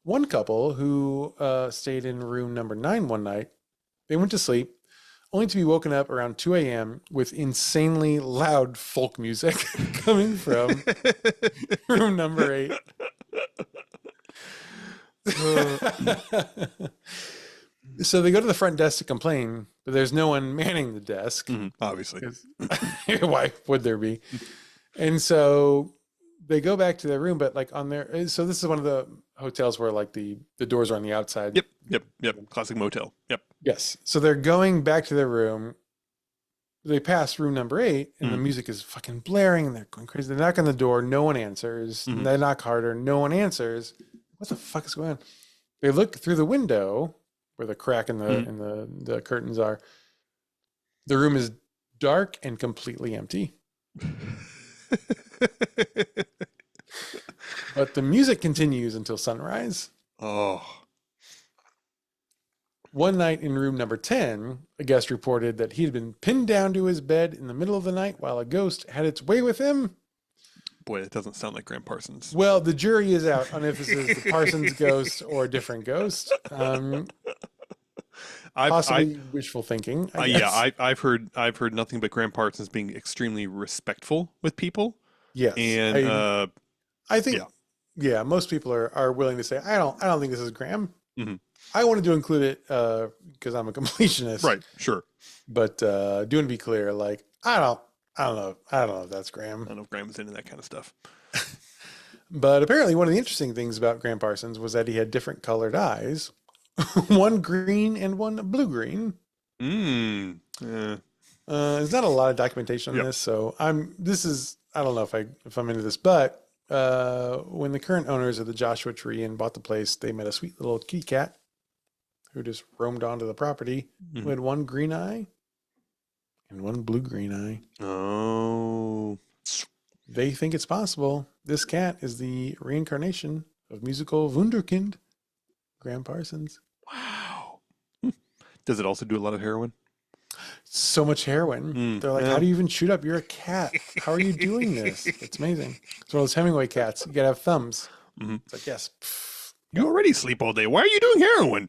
One couple who stayed in room number 9 one night, they went to sleep only to be woken up around 2 a.m. with insanely loud folk music coming from room number 8. So they go to the front desk to complain, but there's no one manning the desk. Obviously. Why would there be? And so they go back to their room, but like so this is one of the hotels where like the doors are on the outside. Yep. Classic motel. Yep. Yes. So they're going back to their room. They pass room number 8 and the music is fucking blaring and they're going crazy. They knock on the door. No one answers. They knock harder. No one answers. What the fuck is going on? They look through the window where the crack in the curtains are. The room is dark and completely empty. But the music continues until sunrise. Oh. One night in room number 10, a guest reported that he had been pinned down to his bed in the middle of the night while a ghost had its way with him. Boy, that doesn't sound like Gram Parsons. Well, the jury is out on if this is the Parsons ghost or a different ghost. Possibly wishful thinking. I've heard nothing but Gram Parsons being extremely respectful with people. Yes, and I think most people are willing to say I don't think this is Gram. I wanted to include it because I'm a completionist, right? Sure, but doing to be clear, like I don't know if that's Gram. I don't know if Gram is into that kind of stuff. But apparently, one of the interesting things about Gram Parsons was that he had different colored eyes. One green and one blue-green. There's not a lot of documentation on this, so I don't know if I'm into this, but when the current owners of the Joshua Tree Inn bought the place, they met a sweet little kitty cat who just roamed onto the property who had one green eye and one blue-green eye. Oh. They think it's possible this cat is the reincarnation of musical wunderkind Gram Parsons. Wow. Does it also do a lot of heroin? So much heroin. They're like, how do you even shoot up? You're a cat. How are you doing this? It's amazing. It's one of those Hemingway cats. You gotta have thumbs. It's like, yes. You already sleep all day. Why are you doing heroin?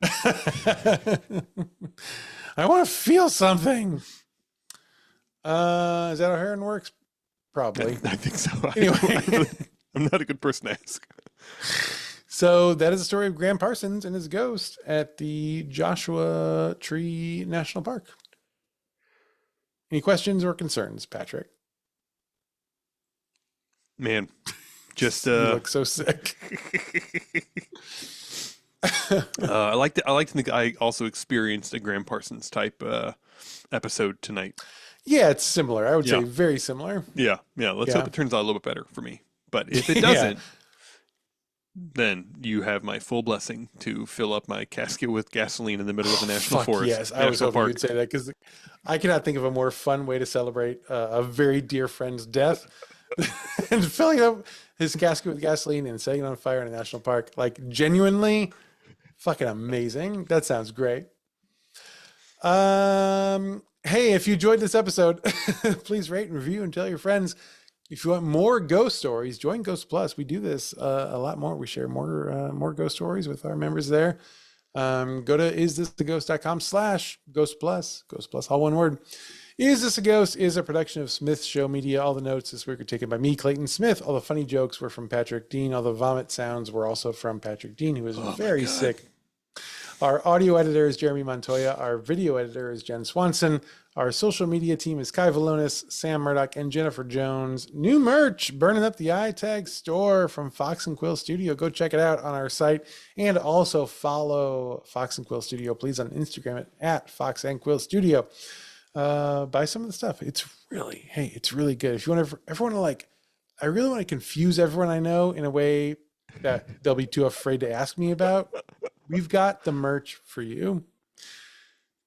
I want to feel something. Is that how heroin works? Probably. I think so. Anyway. I'm not a good person to ask. So that is the story of Gram Parsons and his ghost at the Joshua Tree National Park. Any questions or concerns, Patrick? Man, just you look so sick. I like to think I also experienced a Gram Parsons type episode tonight. Yeah, it's similar. I would say very similar. Yeah. Let's hope it turns out a little bit better for me. But if it doesn't, then you have my full blessing to fill up my casket with gasoline in the middle of the national forest. Yes, I was hoping you'd say that because I cannot think of a more fun way to celebrate a very dear friend's death and filling up his casket with gasoline and setting it on fire in a national park. Like, genuinely fucking amazing. That sounds great. Hey, if you enjoyed this episode, please rate and review and tell your friends. If you want more ghost stories, join Ghost Plus. We do this a lot more. We share more ghost stories with our members there. Go to isthistheghost.com/Ghost Plus. Ghost Plus, all one word. Is This a Ghost is a production of Smith Show Media. All the notes this week are taken by me, Clayton Smith. All the funny jokes were from Patrick Dean. All the vomit sounds were also from Patrick Dean, who is very sick. Our audio editor is Jeremy Montoya. Our video editor is Jen Swanson. Our social media team is Kai Valonis, Sam Murdoch, and Jennifer Jones. New merch, burning up the iTag store from Fox and Quill Studio. Go check it out on our site. And also follow Fox and Quill Studio, please, on Instagram at Fox and Quill Studio. Buy some of the stuff. It's really good. If you want to, everyone to like, I really want to confuse everyone I know in a way that they'll be too afraid to ask me about. We've got the merch for you.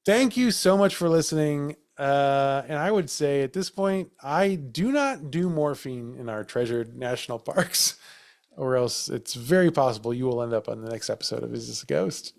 Thank you so much for listening. And I would say at this point, I do not do morphine in our treasured national parks, or else it's very possible you will end up on the next episode of Is This a Ghost?